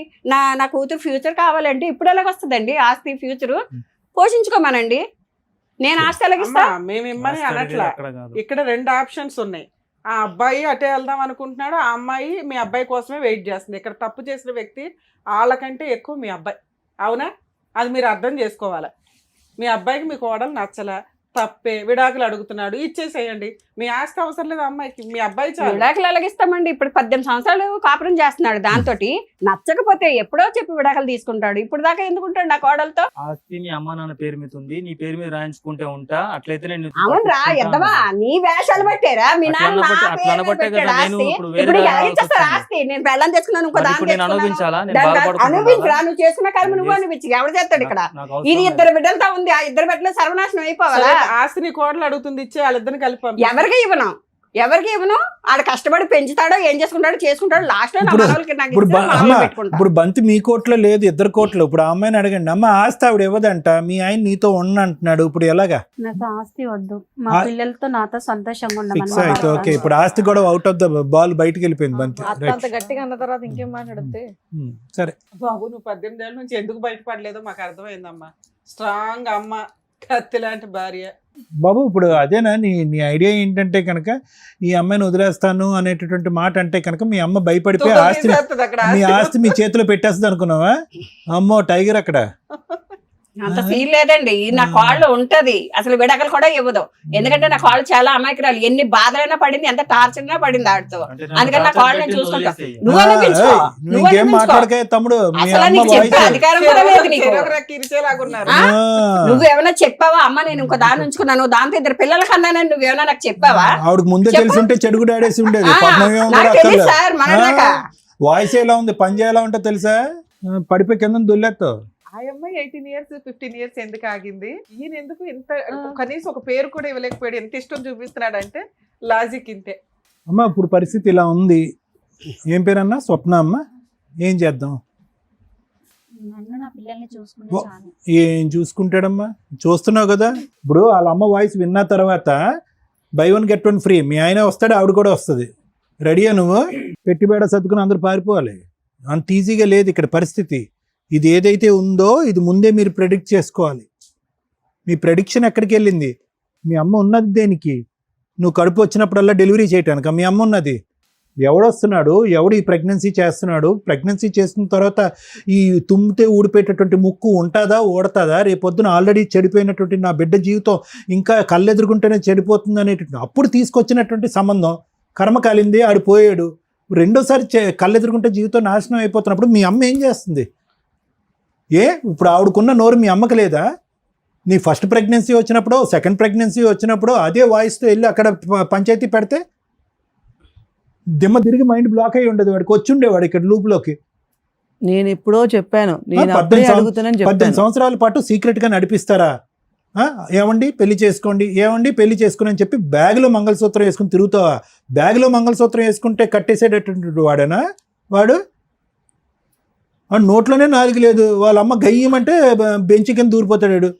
నా కూతురు ఫ్యూచర్ కావాలంటే ఇప్పుడు ఎలాగొస్తుందండి ఆస్తి ఫ్యూచర్? పోషించుకోమనండి, నేను ఆస్తి ఎలాగిస్తా? మేము ఇమ్మని అనట్లా, ఇక్కడ 2 ఆప్షన్స్ ఉన్నాయి. ఆ అబ్బాయి అటే వెళ్దాం అనుకుంటున్నాడు, ఆ అమ్మాయి మీ అబ్బాయి కోసమే వెయిట్ చేస్తుంది. ఇక్కడ తప్పు చేసిన వ్యక్తి వాళ్ళకంటే ఎక్కువ మీ అబ్బాయి, అవునా? అది మీరు అర్థం చేసుకోవాలి. మీ అబ్బాయికి మీ కోడలు నచ్చలా, తప్పే, విడాకులు అడుగుతున్నాడు, ఇచ్చేసేయండి. మీ ఆస్తి అవసరం లేదు అమ్మాయికి, మీ అబ్బాయి చాలు. విడాకులు ఎలాగిస్తామండి? ఇప్పుడు 18 సంవత్సరాలు కాపురం చేస్తున్నాడు, దాంతో నచ్చకపోతే ఎప్పుడో చెప్పి విడాకులు తీసుకుంటాడు. ఇప్పుడు దాకా ఎందుకుంటాడు నా కోడలతో? ఆస్తి నీ అమ్మ నాన్న పేరు మీద ఉంది, నీ పేరు మీద రాయించుకుంటే ఉంటా, అట్లయితే నేను అవునరా ఎద్దవా, నీ వేషాలు పట్టారా? మీ నాన్న నా పేరు మీద పెట్టాడు ఆస్తి. ఇప్పుడు ఎలాగిచ్చేస్తారు ఆస్తి? నేను పెళ్ళం తెచ్చుకున్నాను, ఇంకో దాన్ని అనుభవించాలా? అనుభవించరా? నువ్వు చేసుకున్న కర్మ నువ్వు అనుభవించి ఎవరు చేస్తాడు ఇక్కడ? ఇది 2 బిడ్డలతో ఉంది, ఆ 2 బిడ్డలు సర్వనాశనం అయిపోవాలా? ఆస్తిని కోడలు అడుగుతుంది, ఇచ్చే వాళ్ళిద్దరిని కలిపి ఎవరికి ఇవ్వను. ఆడ కష్టపడి పెంచుతాడో ఏం చేసుకుంటాడో లాస్ట్ లో ఇప్పుడు బంతి మీ కోట్లో లేదు, 2 కోట్లు. ఇప్పుడు ఆ అమ్మాయిని అడగండి, అమ్మ ఆస్తి ఆవిడ ఇవ్వదంట, మీ ఆయన నీతో అంటున్నాడు, ఇప్పుడు ఎలాగా? నాకు ఆస్తి వద్దు, మా పిల్లలతో నాతో సంతోషంగా ఫిక్స్ అయితే ఓకే. ఇప్పుడు ఆస్తి కూడా అవుట్ ఆఫ్ ద బాల్, బయటకు వెళ్ళిపోయింది బంతి. అంత గట్టిగా అన్న తర్వాత ఇంకేం మాట్లాడితే? సరే బాబు, నువ్వు 18 ఏళ్ళ నుంచి ఎందుకు బయటపడలేదో మాకు అర్థమైందమ్మా. స్ట్రాంగ్ అమ్మ, కత్తి లాంటి భార్య. బాబు ఇప్పుడు అదేనా నీ ఐడియా ఏంటంటే కనుక ఈ అమ్మాయిని వదిలేస్తాను అనేటటువంటి మాట అంటే కనుక మీ అమ్మ భయపడిపోయి మీ ఆస్తి మీ చేతిలో పెట్టేస్తుంది అనుకున్నావా? అమ్మో టైగర్ అక్కడ. అంత ఫీల్ లేదండి, నా కాళ్ళు ఉంటది, అసలు విడాకలు కూడా ఇవ్వదు. ఎందుకంటే నా కాళ్ళు చాలా అమాయకురాలు, ఎన్ని బాధలైనా పడింది, ఎంత టార్చర్ అయినా పడింది ఆడితో. అందుకని నా కాళ్ళు నేను చూసుకుంటా. నువ్వు అనిపించుకో, ఇంకేం మాట్లాడకే తమ్ముడు, అసలు నీకు చెప్పే అధికారం కూడా లేదు నీకు. నువ్వేమైనా చెప్పావా? అమ్మ నేను ఇంకో దాన్ని ఉంచుకున్నాను, దాంతో 2 పిల్లల కన్నానని నువ్వేమైనా నాకు చెప్పావా? ఆవిడకి ముందే తెలిసి ఉంటే చెడు కూడా ఆడేసి ఉండేది. సార్ మన వాయిస్ ఎలా ఉంది, పని ఎలా ఉంటుందో తెలుసా? పడిపోయి కింద దొల్లేస్తావు. ఆ అమ్మాయి 18 years 15 years ఎందుకు ఆగింది? ఈయన ఎందుకు ఇంత కనీసం ఒక పేరు కూడా ఇవ్వలేకపోయాడు? ఎంత ఇష్టం చూపిస్తున్నాడు అంటే లాజిక్ ఇంతే. అమ్మ ఇప్పుడు పరిస్థితి ఇలా ఉంది, ఏం పేరన్నా? స్వప్న అమ్మ, ఏం చేద్దాం? ఏం చూసుకుంటాడమ్మా? చూస్తున్నావు కదా, ఇప్పుడు వాళ్ళ అమ్మ వాయిస్ విన్న తర్వాత buy 1 get 1 ఫ్రీ, మీ ఆయన వస్తాడు, ఆవిడ కూడా వస్తుంది. రెడీయా నువ్వు? పెట్టిబేడ సర్దుకుని అందరూ పారిపోవాలి. అంత ఈజీగా లేదు ఇక్కడ పరిస్థితి. ఇది ఏదైతే ఉందో ఇది ముందే మీరు ప్రెడిక్ట్ చేసుకోవాలి. మీ ప్రెడిక్షన్ ఎక్కడికి వెళ్ళింది? మీ అమ్మ ఉన్నది దేనికి? నువ్వు కడుపు వచ్చినప్పుడల్లా డెలివరీ చేయటానికి మీ అమ్మ ఉన్నది. ఎవడొస్తున్నాడు, ఎవడు ఈ ప్రెగ్నెన్సీ చేస్తున్నాడు, ప్రెగ్నెన్సీ చేసిన తర్వాత ఈ తుమ్మితే ఊడిపోయేటటువంటి ముక్కు ఉంటుందా ఊడతాదా, రేపొద్దున ఆల్రెడీ చెడిపోయినటువంటి నా బిడ్డ జీవితం ఇంకా కళ్ళెదురుకుంటేనే చెడిపోతుంది అనేటువంటి అప్పుడు తీసుకొచ్చినటువంటి సంబంధం కర్మ కాలింది, ఆడిపోయాడు. రెండోసారి కళ్ళెదురుకుంటే జీవితం నాశనం అయిపోతున్నప్పుడు మీ అమ్మ ఏం చేస్తుంది? ఇప్పుడు ఆవిడకున్న నోరు మీ అమ్మకి లేదా? నీ ఫస్ట్ ప్రెగ్నెన్సీ వచ్చినప్పుడు, సెకండ్ ప్రెగ్నెన్సీ వచ్చినప్పుడు అదే వాయిస్తో వెళ్ళి అక్కడ పంచాయతీ పెడితే దిమ్మ తిరిగి మైండ్ బ్లాక్ అయ్యి ఉండదు, వాడికి వచ్చి ఉండేవాడు ఇక్కడ లూప్లోకి. నేను ఎప్పుడో చెప్పాను, నేను అప్పుడే అడుగుతానని 18 చెప్పాను. సంవత్సరాల పాటు సీక్రెట్గా నడిపిస్తారా? ఏమండి పెళ్లి చేసుకోండి, ఏమండి పెళ్లి చేసుకుని అని చెప్పి బ్యాగ్లో మంగళసూత్రం వేసుకుని తిరుగుతావా? బ్యాగ్లో మంగళసూత్రం వేసుకుంటే కట్టేసేటటువంటి వాడేనా వాడు? నోట్లోనే నాలుగు లేదు, వాళ్ళ అమ్మ గయ్యమంటే బెంచ్ కింద దూరిపోతాడు.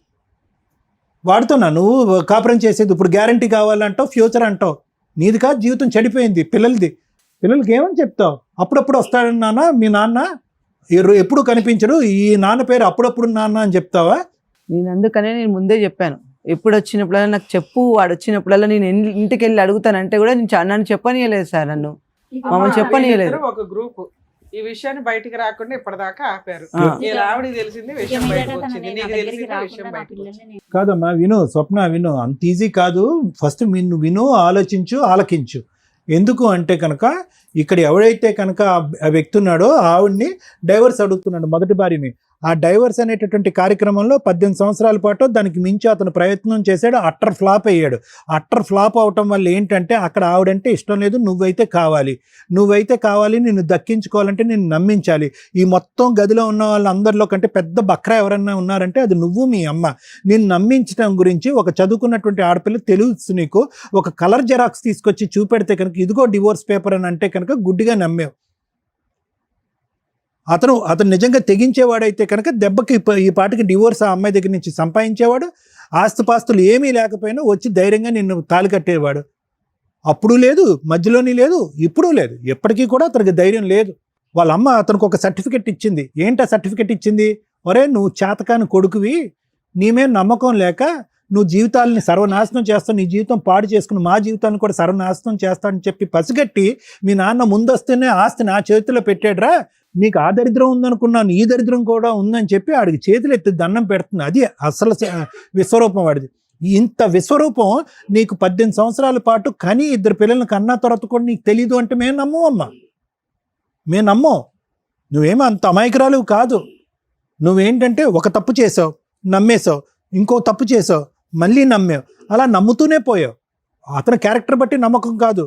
వాడుతున్నా నువ్వు కాపురం చేసేది. ఇప్పుడు గ్యారంటీ కావాలంటావు, ఫ్యూచర్ అంటావు. నీది కాదు, జీవితం చెడిపోయింది పిల్లలది. పిల్లలకి ఏమని చెప్తావు? అప్పుడప్పుడు వస్తాడని నాన్న మీ నాన్న, ఎప్పుడు కనిపించడు, ఈ నాన్న పేరు అప్పుడప్పుడు నాన్న అని చెప్తావా? నేను అందుకనే నేను ముందే చెప్పాను, ఎప్పుడు వచ్చినప్పుడల్లా నాకు చెప్పు, వాడు వచ్చినప్పుడల్లా నేను ఇంటికి వెళ్ళి అడుగుతానంటే కూడా నన్ను చెప్పనీయలేదు సార్, నన్ను మమ్మల్ని చెప్పనీయలేదు. ఒక గ్రూప్ ఈ విషయాన్ని బయటికి రాకుండా ఇప్పటిదాకా ఆపారు. ఆవిడకి తెలిసింది విషయం బయటకు వచ్చింది, నీకు తెలిసింది విషయం బయటకు వచ్చింది. కాదమ్మా విను, స్వప్న విను, అంత ఈజీ కాదు. ఫస్ట్ విను, ఆలోచించు, ఆలకించు. ఎందుకు అంటే కనుక ఇక్కడ ఎవడైతే కనుక ఆ వ్యక్తి ఉన్నాడో ఆవిడ్ని డైవర్స్ అడుగుతున్నాడు, మొదటి భార్యని. ఆ డైవర్స్ అనేటటువంటి కార్యక్రమంలో 18 సంవత్సరాల పాటు దానికి మించి అతను ప్రయత్నం చేశాడు, అట్టర్ ఫ్లాప్ అయ్యాడు. అట్టర్ ఫ్లాప్ అవటం వల్ల ఏంటంటే అక్కడ ఆవిడంటే ఇష్టం లేదు, నువ్వైతే కావాలి, నిన్ను దక్కించుకోవాలంటే నిన్ను నమ్మించాలి. ఈ మొత్తం గదిలో ఉన్న వాళ్ళందరిలో కంటే పెద్ద బక్రా ఎవరన్నా ఉన్నారంటే అది నువ్వు, మీ అమ్మ. నిన్ను నమ్మించడం గురించి ఒక చదువుకున్నటువంటి ఆడపిల్ల తెలుసు నీకు. ఒక కలర్ జెరాక్స్ తీసుకొచ్చి చూపెడితే కనుక ఇదిగో డివోర్స్ పేపర్ అని అంటే కనుక గుడ్డిగా నమ్మేవు. అతను నిజంగా తెగించేవాడైతే కనుక దెబ్బకి ఈ పాటికి డివోర్స్ ఆ అమ్మాయి దగ్గర నుంచి సంపాదించేవాడు. ఆస్తుపాస్తులు ఏమీ లేకపోయినా వచ్చి ధైర్యంగా నిన్ను తాళి కట్టేవాడు. అప్పుడు లేదు, మధ్యలోని లేదు, ఇప్పుడు లేదు, ఎప్పటికీ కూడా అతనికి ధైర్యం లేదు. వాళ్ళ అమ్మ అతనికి ఒక సర్టిఫికెట్ ఇచ్చింది. ఏంటి ఆ సర్టిఫికెట్ ఇచ్చింది? ఒరే నువ్వు చేతకాని కొడుకువి, నీ మీద నమ్మకం లేక నువ్వు జీవితాలని సర్వనాశనం చేస్తావు, నీ జీవితం పాడు చేసుకుని మా జీవితాన్ని కూడా సర్వనాశనం చేస్తానని చెప్పి పసిగట్టి మీ నాన్న ముందొస్తేనే ఆస్తి నా చేతిలో పెట్టాడురా, నీకు ఆ దరిద్రం ఉందనుకున్నాను, ఈ దరిద్రం కూడా ఉందని చెప్పి ఆడికి చేతులు ఎత్తి దండం పెడుతుంది. అది అసలు విశ్వరూపం వాడిది. ఇంత విశ్వరూపం నీకు 18 సంవత్సరాల పాటు కని 2 పిల్లలను కన్నా తర్వాత కూడా నీకు తెలీదు అంటే మేము నమ్మవమ్మా, మేము నమ్మం. నువ్వేమో అంత అమాయకురాలు కాదు. నువ్వేంటంటే ఒక తప్పు చేసావు, నమ్మేశావు, ఇంకో తప్పు చేసావు, మళ్ళీ నమ్మావు, అలా నమ్ముతూనే పోయావు. అతని క్యారెక్టర్ బట్టి నమ్మకం కాదు.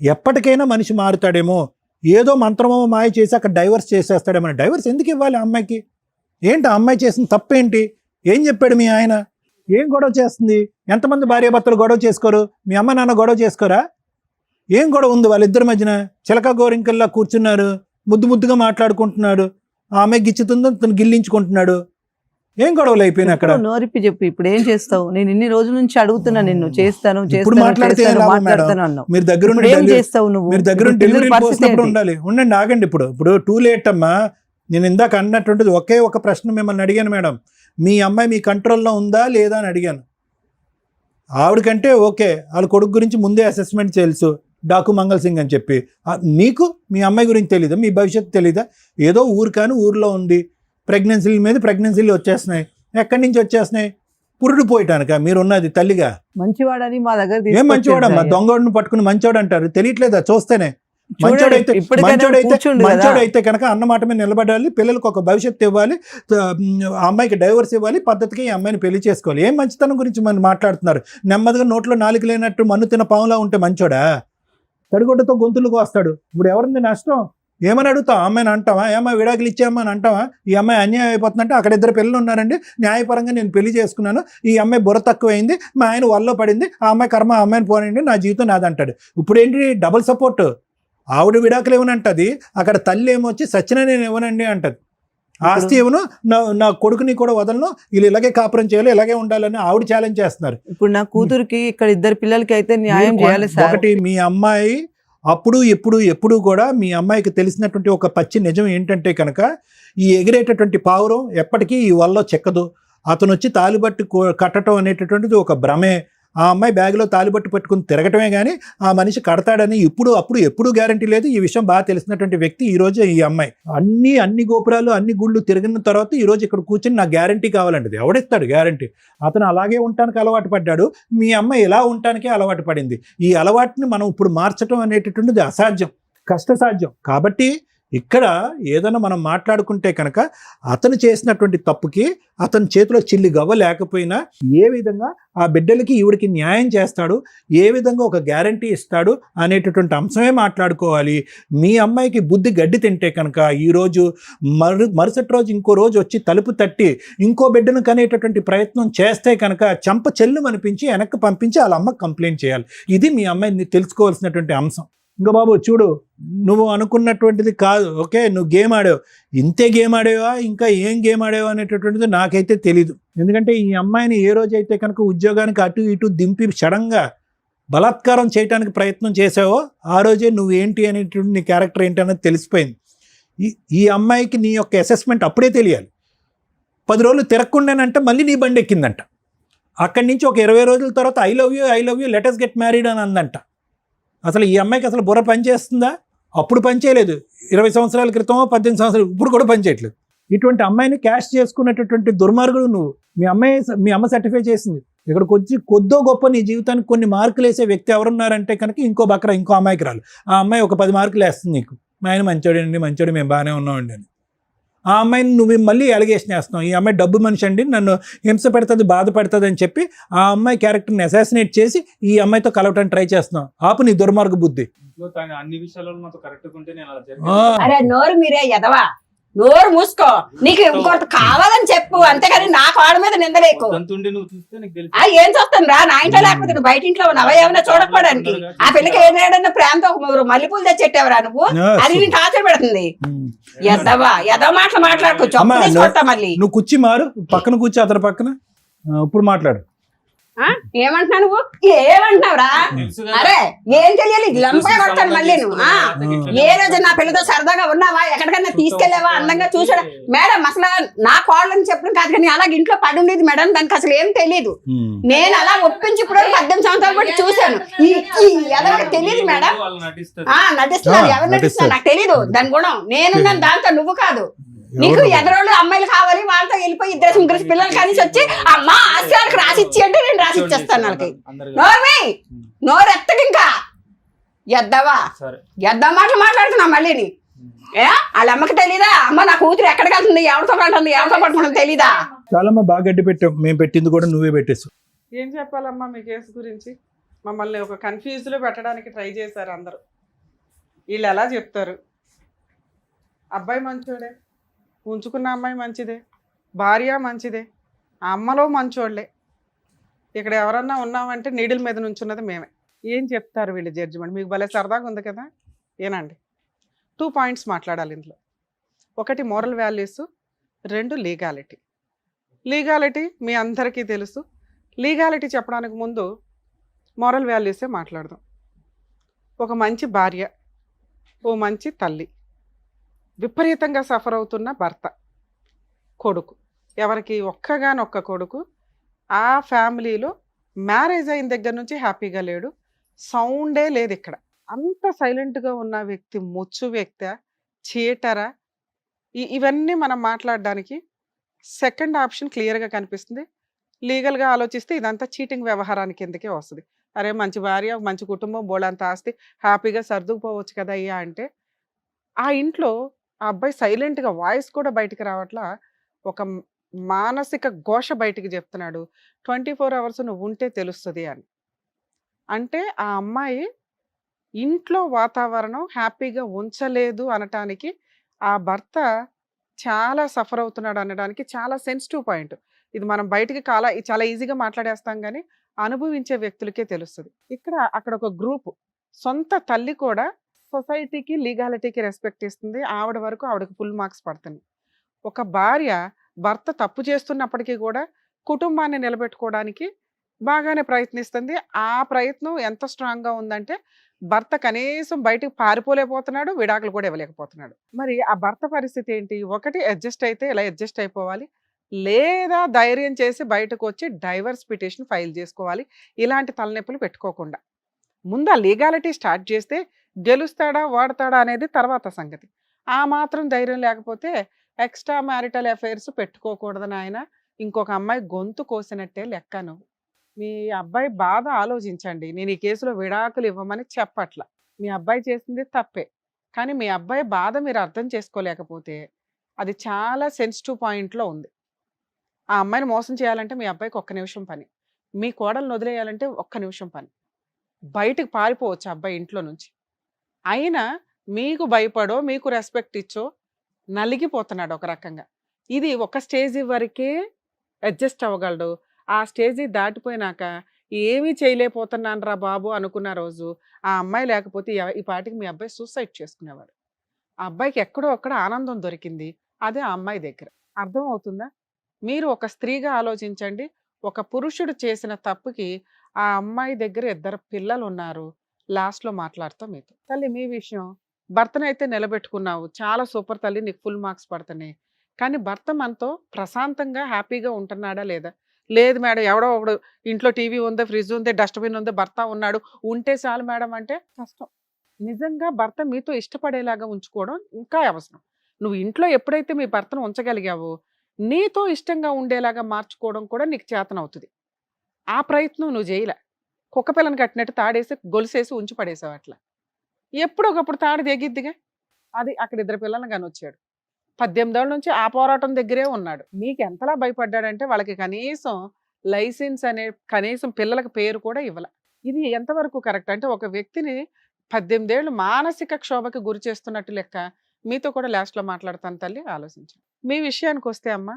ఎప్పటికైనా మనిషి మారుతాడేమో, ఏదో మంత్రమో మాయ చేసి అక్కడ డైవర్స్ చేసేస్తాడేమో. డైవర్స్ ఎందుకు ఇవ్వాలి అమ్మాయికి? ఏంటి ఆ అమ్మాయి చేసిన తప్పేంటి? ఏం చెప్పాడు మీ ఆయన? ఏం గొడవ చేస్తుంది? ఎంతమంది భార్యాభర్తలు గొడవ చేసుకోరు? మీ అమ్మ నాన్న గొడవ చేసుకోరా? ఏం గొడవ ఉంది వాళ్ళిద్దరి మధ్యన? చిలక గోరింకల్లా కూర్చున్నారు, ముద్దుగా మాట్లాడుకుంటున్నాడు. ఆ అమ్మాయి గిచ్చుతుందో తను గిల్లించుకుంటున్నాడు. ఏం గొడవలు అయిపోయినా అక్కడ? నోరిప్పి చెప్పు, ఇప్పుడు ఏం చేస్తావు? నేను ఇన్ని రోజుల నుంచి అడుగుతున్నా, నిన్ను చేస్తాను ఇప్పుడు మాట్లాడితే మీరు దగ్గర డెలివరీ పోసినప్పుడు ఉండాలి. ఉండండి, ఆగండి. ఇప్పుడు టూ లేట్ అమ్మా. నేను ఇందాక అన్నటువంటిది ఒకే ఒక ప్రశ్న మిమ్మల్ని అడిగాను మేడం, మీ అమ్మాయి మీ కంట్రోల్లో ఉందా లేదా అని అడిగాను. ఆవిడకంటే ఓకే, వాళ్ళ కొడుకు గురించి ముందే అసెస్మెంట్ తెలుసు, డాకు మంగళ్ సింగ్ అని చెప్పి. మీకు మీ అమ్మాయి గురించి తెలీదా? మీ భవిష్యత్తు తెలీదా? ఏదో ఊరు కానీ ఊర్లో ఉంది, ప్రెగ్నెన్సీల మీద ప్రెగ్నెన్సీలు వచ్చేస్తున్నాయి. ఎక్కడి నుంచి వచ్చేస్తున్నాయి? పురుడు పోయటానిక మీరు ఉన్నది తల్లిగా? మంచివాడని మా దగ్గర ఏం మంచివాడమ్మా? దొంగోడిని పట్టుకుని మంచివాడు అంటారు, తెలియట్లేదా? చూస్తేనే మంచోడైతే కనుక అన్నమాట మీద నిలబడాలి, పిల్లలకు ఒక భవిష్యత్తు ఇవ్వాలి, ఆ అమ్మాయికి డైవర్స్ ఇవ్వాలి, పద్ధతికి ఈ అమ్మాయిని పెళ్లి చేసుకోవాలి. ఏం మంచితనం గురించి మనం మాట్లాడుతున్నారు? నెమ్మదిగా నోట్లో నాలుగు లేనట్టు మన్ను తిన పాములా ఉంటే మంచోడా? తడిగొడ్డతో గొంతులకు వస్తాడు. ఇప్పుడు ఎవరింది నష్టం? ఏమని అడుగుతావు? అమ్మాయిని అంటావా? ఏమో విడాకులు ఇచ్చామని అంటావా? ఈ అమ్మాయి అన్యాయం అయిపోతుందంటే అక్కడ 2 పిల్లలు ఉన్నారండి, న్యాయపరంగా నేను పెళ్లి చేసుకున్నాను, ఈ అమ్మాయి బుర్ర తక్కువైంది, మా ఆయన వల్ల పడింది, ఆ అమ్మాయి కర్మ ఆ అమ్మాయిని పోనండి, నా జీవితం నాదంటాడు. ఇప్పుడు ఏంటి డబుల్ సపోర్ట్? ఆవిడ విడాకులు ఇవ్వనంటది, అక్కడ తల్లి ఏమొచ్చి సచ్చినా నేను ఇవ్వనండి అంటది. ఆస్తి ఇవ్వను, నా కొడుకుని కూడా వదలను, వీళ్ళు ఇలాగే కాపురం చేయాలి, ఇలాగే ఉండాలని ఆవిడ ఛాలెంజ్ చేస్తున్నారు. ఇప్పుడు నా కూతురికి ఇక్కడ 2 పిల్లలకి అయితే న్యాయం చేయాలి సార్. ఒకటి, మీ అమ్మాయి ఎప్పుడు కూడా మీ అమ్మాయికి తెలిసినటువంటి ఒక పచ్చి నిజం ఏంటంటే కనుక ఈ ఎగిరేటటువంటి పావురం ఎప్పటికీ ఈ వల్ల చెక్కదు. అతను వచ్చి తాలిబట్టు కట్టడం అనేటటువంటిది ఒక భ్రమే. ఆ అమ్మాయి బ్యాగ్లో తాలిబట్టు పట్టుకుని తిరగటమే కానీ ఆ మనిషి కడతాడని ఎప్పుడు గ్యారంటీ లేదు. ఈ విషయం బాగా తెలిసినటువంటి వ్యక్తి ఈరోజు ఈ అమ్మాయి. అన్ని గోపురాలు అన్ని గుళ్ళు తిరిగిన తర్వాత ఈరోజు ఇక్కడ కూర్చొని నాకు గ్యారంటీ కావాలండి. ఎవడిస్తాడు గ్యారంటీ? అతను అలాగే ఉండటానికి అలవాటు పడ్డాడు. మీ అమ్మాయి ఎలా ఉండటానికే అలవాటు పడింది. ఈ అలవాటుని మనం ఇప్పుడు మార్చడం అనేటటువంటిది అసాధ్యం, కష్టసాధ్యం. కాబట్టి ఇక్కడ ఏదైనా మనం మాట్లాడుకుంటే కనుక అతను చేసినటువంటి తప్పుకి అతని చేతిలో చిల్లి గవ్వ లేకపోయినా ఏ విధంగా ఆ బిడ్డలకి ఈవిడికి న్యాయం చేస్తాడు, ఏ విధంగా ఒక గ్యారంటీ ఇస్తాడు అనేటటువంటి అంశమే మాట్లాడుకోవాలి. మీ అమ్మాయికి బుద్ధి గడ్డి తింటే కనుక ఈరోజు మరుసటి రోజు ఇంకో రోజు వచ్చి తలుపు తట్టి ఇంకో బిడ్డను కనేటటువంటి ప్రయత్నం చేస్తే కనుక చెంప చెల్లు అనిపించి వెనక్కి పంపించి వాళ్ళ అమ్మకి కంప్లైంట్ చేయాలి. ఇది మీ అమ్మాయిని తెలుసుకోవాల్సినటువంటి అంశం. ఇంకా బాబు చూడు, నువ్వు అనుకున్నటువంటిది కాదు. ఓకే, నువ్వు గేమ్ ఆడావు, ఇంతే గేమ్ ఆడేవా, ఇంకా ఏం గేమ్ ఆడేవా అనేటటువంటిది నాకైతే తెలీదు. ఎందుకంటే ఈ అమ్మాయిని ఏ రోజైతే కనుక ఉద్యోగానికి అటు ఇటు దింపి సడన్గా బలాత్కారం చేయడానికి ప్రయత్నం చేసావో ఆ రోజే నువ్వేంటి అనేటువంటి నీ క్యారెక్టర్ ఏంటి అనేది తెలిసిపోయింది. ఈ అమ్మాయికి నీ యొక్క అసెస్మెంట్ అప్పుడే తెలియాలి. 10 రోజులు తిరగకుండానంటే మళ్ళీ నీ బండి ఎక్కిందంట. అక్కడి నుంచి ఒక 20 రోజుల తర్వాత I love you let us get married అని అందంట. అసలు ఈ అమ్మాయికి అసలు బుర్ర పనిచేస్తుందా? అప్పుడు పనిచేయలేదు. 20 సంవత్సరాల క్రితం 18 సంవత్సరాలు ఇప్పుడు కూడా పనిచేయట్లేదు. ఇటువంటి అమ్మాయిని క్యాష్ చేసుకునేటటువంటి దుర్మార్గుడు నువ్వు. మీ అమ్మ సర్టిఫై చేసింది. ఇక్కడికి వచ్చి కొద్దో గొప్ప నీ జీవితానికి కొన్ని మార్కులు వేసే వ్యక్తి ఎవరున్నారంటే కనుక ఇంకో అమ్మాయికి రాలు. ఆ అమ్మాయి ఒక 10 మార్కులు వేస్తుంది నీకు. మా ఆయన మంచోడు, మేము బాగానే ఉన్నామండి అని. ఆ అమ్మాయిని నువ్వు మళ్ళీ అలిగేషన్ వేస్తున్నావు. ఈ అమ్మాయి డబ్బు మనిషి అండి, నన్ను హింస పెడుతుంది, బాధ పెడుతుంది అని చెప్పి ఆ అమ్మాయి క్యారెక్టర్ని అసాసినేట్ చేసి ఈ అమ్మాయితో కలవటానికి ట్రై చేస్తున్నావు. ఆపు నీ దుర్మార్గ బుద్ధి. అన్ని విషయాల్లో నాతో కరెక్ట్ ఉంటే నేను అలా అరే నోరు మీరే ఎదవా, నోరు మూసుకో. నీకు ఇంకోటి కావాలని చెప్పు, అంతేగాని నా కాడ మీద నిందలేకు. ఏం చూస్తాను రా, నా ఇంట్లో లేకపోతే నువ్వు బయట ఇంట్లో ఉన్నావా ఏమైనా చూడకపోవడానికి? ఆ పిల్లకి ఏదైనా ప్రేమతో మల్లెపూలు తెచ్చెట్టావరా నువ్వు? అది నేను టార్చర్ పెడుతుంది. ఎదవ మాటలు మాట్లాడుకో, చొప్ప మళ్ళీ. నువ్వు కూర్చి మారు, పక్కన కూర్చో, అతని పక్కన. ఇప్పుడు మాట్లాడు. ఏమంటున్నా నువ్వు? ఏమంటున్నావురా? అరే ఏం తెలియాలి, లంపగా కొడతాను మళ్ళీ నువ్వు. ఏ రోజు నా పిల్లతో సరదాగా ఉన్నావా, ఎక్కడికైనా తీసుకెళ్లావా, అందంగా చూసాడా? మేడం అసలు నా కోళ్ళని చెప్పడం కాదు, కానీ అలాగే ఇంట్లో పడి ఉండేది మేడం, దానికి అసలు ఏం తెలియదు. నేను అలా ఒప్పించి ఇప్పుడు 18 సంవత్సరాలు బట్టి చూశాను. ఎవరికి తెలియదు మేడం, నటిస్తున్నారు. ఎవరు నటిస్తున్నారు నాకు తెలీదు దాని గుణం. నేనున్నాను దాంతో, నువ్వు కాదు. నీకు ఎదరోళ్ళు అమ్మాయిలు కావాలి, వాళ్ళతో వెళ్ళిపోయి 2-3 పిల్లలు కలిసి వచ్చి అమ్మా ఆశయాలకు రాసిచ్చి అంటే నేను రాసిచ్చేస్తాను వాళ్ళకి. నోరు ఎత్తకి ఇంకా ఎద్దా మాటలు మాట్లాడుతున్నా మళ్ళీని. వాళ్ళ అమ్మకి తెలీదా? అమ్మ నా కూతురు ఎక్కడికి వెళ్తుంది, ఎవరితో కంటుంది, ఎవరితో పట్టుకుంటుంది తెలీదా? చాలా బాగా గడ్డి పెట్టావు. మేము పెట్టింది కూడా నువ్వే పెట్టేసు. ఏం చెప్పాలమ్మా మీ కేసు గురించి? మమ్మల్ని ఒక కన్ఫ్యూజ్లో పెట్టడానికి ట్రై చేశారు అందరూ. వీళ్ళు ఎలా చెప్తారు? అబ్బాయి మంచోడే, ఉంచుకున్న అమ్మాయి మంచిదే, భార్య మంచిదే, ఆ అమ్మలో మంచోళ్ళే. ఇక్కడ ఎవరన్నా ఉన్నామంటే నీడిల్ మీద నుంచున్నది మేమే. ఏం చెప్తారు వీళ్ళు జడ్జిమెంట్? మీకు భలే సరదాగా ఉంది కదా. ఏనండి, 2 పాయింట్స్ మాట్లాడాలి ఇందులో. 1 మోరల్ వాల్యూస్, 2 లీగాలిటీ. లీగాలిటీ మీ అందరికీ తెలుసు. లీగాలిటీ చెప్పడానికి ముందు మోరల్ వాల్యూసే మాట్లాడదాం. ఒక మంచి భార్య, ఓ మంచి తల్లి, విపరీతంగా సఫర్ అవుతున్న భర్త, కొడుకు, ఎవరికి ఒక్కగానొక్క కొడుకు, ఆ ఫ్యామిలీలో మ్యారేజ్ అయిన దగ్గర నుంచి హ్యాపీగా లేడు, సౌండే లేదు ఇక్కడ. అంత సైలెంట్గా ఉన్న వ్యక్తి ముచ్చు వ్యక్తి, చీటరా? ఇవన్నీ మనం మాట్లాడడానికి సెకండ్ ఆప్షన్ క్లియర్గా కనిపిస్తుంది. లీగల్గా ఆలోచిస్తే ఇదంతా చీటింగ్ వ్యవహారానికి కిందకే వస్తుంది. అరే మంచి భార్య, మంచి కుటుంబం, బోళంత ఆస్తి, హ్యాపీగా సర్దుకుపోవచ్చు కదా అయ్యా అంటే, ఆ ఇంట్లో ఆ అబ్బాయి సైలెంట్గా, వాయిస్ కూడా బయటికి రావట్లా, ఒక మానసిక ఘోష బయటికి చెప్తున్నాడు. 24 అవర్స్ నువ్వు ఉంటే తెలుస్తుంది అని. అంటే ఆ అమ్మాయి ఇంట్లో వాతావరణం హ్యాపీగా ఉంచలేదు అనటానికి, ఆ భర్త చాలా సఫర్ అవుతున్నాడు అనడానికి చాలా సెన్సిటివ్ పాయింట్ ఇది. మనం బయటికి చాలా ఈజీగా మాట్లాడేస్తాం, కానీ అనుభవించే వ్యక్తులకే తెలుస్తుంది. అక్కడ ఒక గ్రూప్, సొంత తల్లి కూడా సొసైటీకి, లీగాలిటీకి రెస్పెక్ట్ ఇస్తుంది. ఆవిడ వరకు ఆవిడకి ఫుల్ మార్క్స్ పడుతుంది. ఒక భార్య భర్త తప్పు చేస్తున్నప్పటికీ కూడా కుటుంబాన్ని నిలబెట్టుకోవడానికి బాగానే ప్రయత్నిస్తుంది. ఆ ప్రయత్నం ఎంత స్ట్రాంగ్గా ఉందంటే భర్త కనీసం బయటికి పారిపోలేకపోతున్నాడు, విడాకులు కూడా ఇవ్వలేకపోతున్నాడు. మరి ఆ భర్త పరిస్థితి ఏంటి? ఒకటి అడ్జస్ట్ అయితే ఇలా అడ్జస్ట్ అయిపోవాలి, లేదా ధైర్యం చేసి బయటకు వచ్చి డైవర్స్ పిటిషన్ ఫైల్ చేసుకోవాలి. ఇలాంటి తలనొప్పులు పెట్టుకోకుండా ముందు ఆ లీగాలిటీ స్టార్ట్ చేస్తే గెలుస్తాడా వాడతాడా అనేది తర్వాత సంగతి. ఆ మాత్రం ధైర్యం లేకపోతే ఎక్స్ట్రా మ్యారిటల్ అఫైర్స్ పెట్టుకోకూడదని ఆయన ఇంకొక అమ్మాయి గొంతు కోసినట్టే లెక్క. నువ్వు మీ అబ్బాయి బాధ ఆలోచించండి. నేను ఈ కేసులో విడాకులు ఇవ్వమని చెప్పట్ల. మీ అబ్బాయి చేసింది తప్పే, కానీ మీ అబ్బాయి బాధ మీరు అర్థం చేసుకోలేకపోతే అది చాలా సెన్సిటివ్ పాయింట్లో ఉంది. ఆ అమ్మాయిని మోసం చేయాలంటే మీ అబ్బాయికి 1 నిమిషం పని, మీ కోడల్ని వదిలేయాలంటే 1 నిమిషం పని. బయటికి పారిపోవచ్చు అబ్బాయి ఇంట్లో నుంచి. అయినా మీకు భయపడో మీకు రెస్పెక్ట్ ఇచ్చో నలిగిపోతున్నాడు ఒక రకంగా. ఇది ఒక స్టేజ్ వరకే అడ్జస్ట్ అవ్వగలడు. ఆ స్టేజ్ దాటిపోయినాక ఏమీ చేయలేకపోతున్నాను రా బాబు అనుకున్న రోజు ఆ అమ్మాయి లేకపోతే ఈ పాటికి మీ అబ్బాయి సూసైడ్ చేసుకునేవాడు. ఆ అబ్బాయికి ఎక్కడో అక్కడ ఆనందం దొరికింది, అదే ఆ అమ్మాయి దగ్గర. అర్థం అవుతుందా? మీరు ఒక స్త్రీగా ఆలోచించండి. ఒక పురుషుడు చేసిన తప్పుకి ఆ అమ్మాయి దగ్గర 2 పిల్లలు ఉన్నారు. లాస్ట్లో మాట్లాడుతాం మీతో. తల్లి మీ విషయం, భర్తనైతే నిలబెట్టుకున్నావు, చాలా సూపర్ తల్లి, నీకు ఫుల్ మార్క్స్ పడుతున్నాయి. కానీ భర్త మనతో ప్రశాంతంగా హ్యాపీగా ఉంటున్నాడా లేదా? లేదు మేడం, ఎవడో ఒకడు ఇంట్లో టీవీ ఉంది, ఫ్రిడ్జ్ ఉంది, డస్ట్బిన్ ఉంది, భర్త ఉన్నాడు, ఉంటే చాలు మేడం అంటే కష్టం. నిజంగా భర్త మీతో ఇష్టపడేలాగా ఉంచుకోవడం ఇంకా అవసరం. నువ్వు ఇంట్లో ఎప్పుడైతే మీ భర్తను ఉంచగలిగావో నీతో ఇష్టంగా ఉండేలాగా మార్చుకోవడం కూడా నీకు చేతనవుతుంది. ఆ ప్రయత్నం నువ్వు చేయలే. కుక్క పిల్లని కట్టినట్టు తాడేసి గొలుసేసి ఉంచి పడేసావు అట్లా. ఎప్పుడొకప్పుడు తాడు తెగిద్దిగా. అది అక్కడ 2 పిల్లల్ని కానొచ్చాడు. 18 ఏళ్ళ నుంచి ఆ పోరాటం దగ్గరే ఉన్నాడు. మీకు ఎంతలా భయపడ్డాడంటే వాళ్ళకి కనీసం లైసెన్స్ అనే కనీసం పిల్లలకు పేరు కూడా ఇవ్వాల. ఇది ఎంతవరకు కరెక్ట్? అంటే ఒక వ్యక్తిని 18 ఏళ్ళు మానసిక క్షోభకి గురి చేస్తున్నట్టు లెక్క. మీతో కూడా లాస్ట్లో మాట్లాడతాను తల్లి, ఆలోచించండి. మీ విషయానికి వస్తే అమ్మ,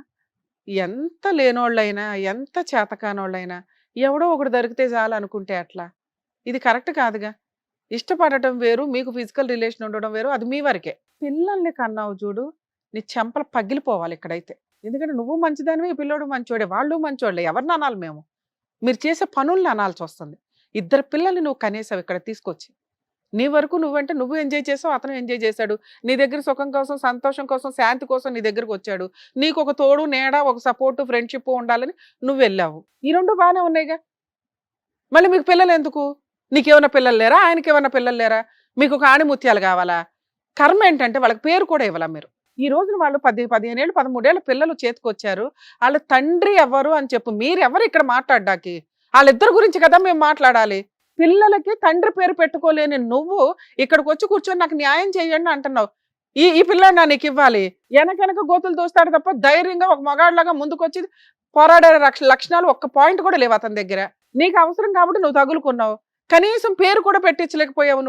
ఎంత లేనోళ్ళైనా ఎంత చేతకానోళ్ళైనా ఎవడో ఒకడు దొరికితే చాలు అనుకుంటే అట్లా ఇది కరెక్ట్ కాదుగా. ఇష్టపడటం వేరు, మీకు ఫిజికల్ రిలేషన్ ఉండడం వేరు, అది మీ వరకే. పిల్లల్ని కన్నావు చూడు, నీ చెంపలు పగిలిపోవాలి ఇక్కడైతే. ఎందుకంటే నువ్వు మంచిదానివి, ఈ పిల్లోడు మంచోడే, వాళ్ళు మంచోళ్ళే. ఎవరిని అనాలి మేము? మీరు చేసే పనుల్ని అనాల్సి వస్తుంది. 2 పిల్లల్ని నువ్వు కనేసావు ఇక్కడ తీసుకొచ్చి. నీ వరకు నువ్వంటే నువ్వు ఎంజాయ్ చేసావు, అతను ఎంజాయ్ చేశాడు. నీ దగ్గర సుఖం కోసం, సంతోషం కోసం, శాంతి కోసం నీ దగ్గరకు వచ్చాడు. నీకు ఒక తోడు నీడ, ఒక సపోర్ట్, ఫ్రెండ్షిప్ ఉండాలని నువ్వు వెళ్ళావు. ఈ 2 బాగానే ఉన్నాయిగా. మళ్ళీ మీకు పిల్లలు ఎందుకు? నీకేమన్నా పిల్లలు లేరా? ఆయనకి ఏమన్నా పిల్లలు లేరా? మీకు ఒక ఆణిముత్యాలు కావాలా? కర్మ ఏంటంటే వాళ్ళకి పేరు కూడా ఇవ్వాలా మీరు? ఈ రోజున వాళ్ళు 15 ఏళ్ళు 13 ఏళ్ళ పిల్లలు చేతికొచ్చారు. వాళ్ళ తండ్రి ఎవరు అని చెప్పు. మీరెవరు ఇక్కడ మాట్లాడ్డానికి? వాళ్ళిద్దరి గురించి కదా మేము మాట్లాడాలి. పిల్లలకి తండ్రి పేరు పెట్టుకోలేని నువ్వు ఇక్కడికి వచ్చి కూర్చొని నాకు న్యాయం చేయండి అంటున్నావు. ఈ పిల్లాడిని నీకు ఇవ్వాలి. వెనక గోతులు దోస్తాడు తప్ప ధైర్యంగా ఒక మగాడిలాగా ముందుకు వచ్చి పోరాడే లక్షణాలు ఒక్క పాయింట్ కూడా లేవు అతని దగ్గర. నీకు అవసరం కాబట్టి నువ్వు తగులుకున్నావు. కనీసం పేరు కూడా పెట్టించలేకపోయావు.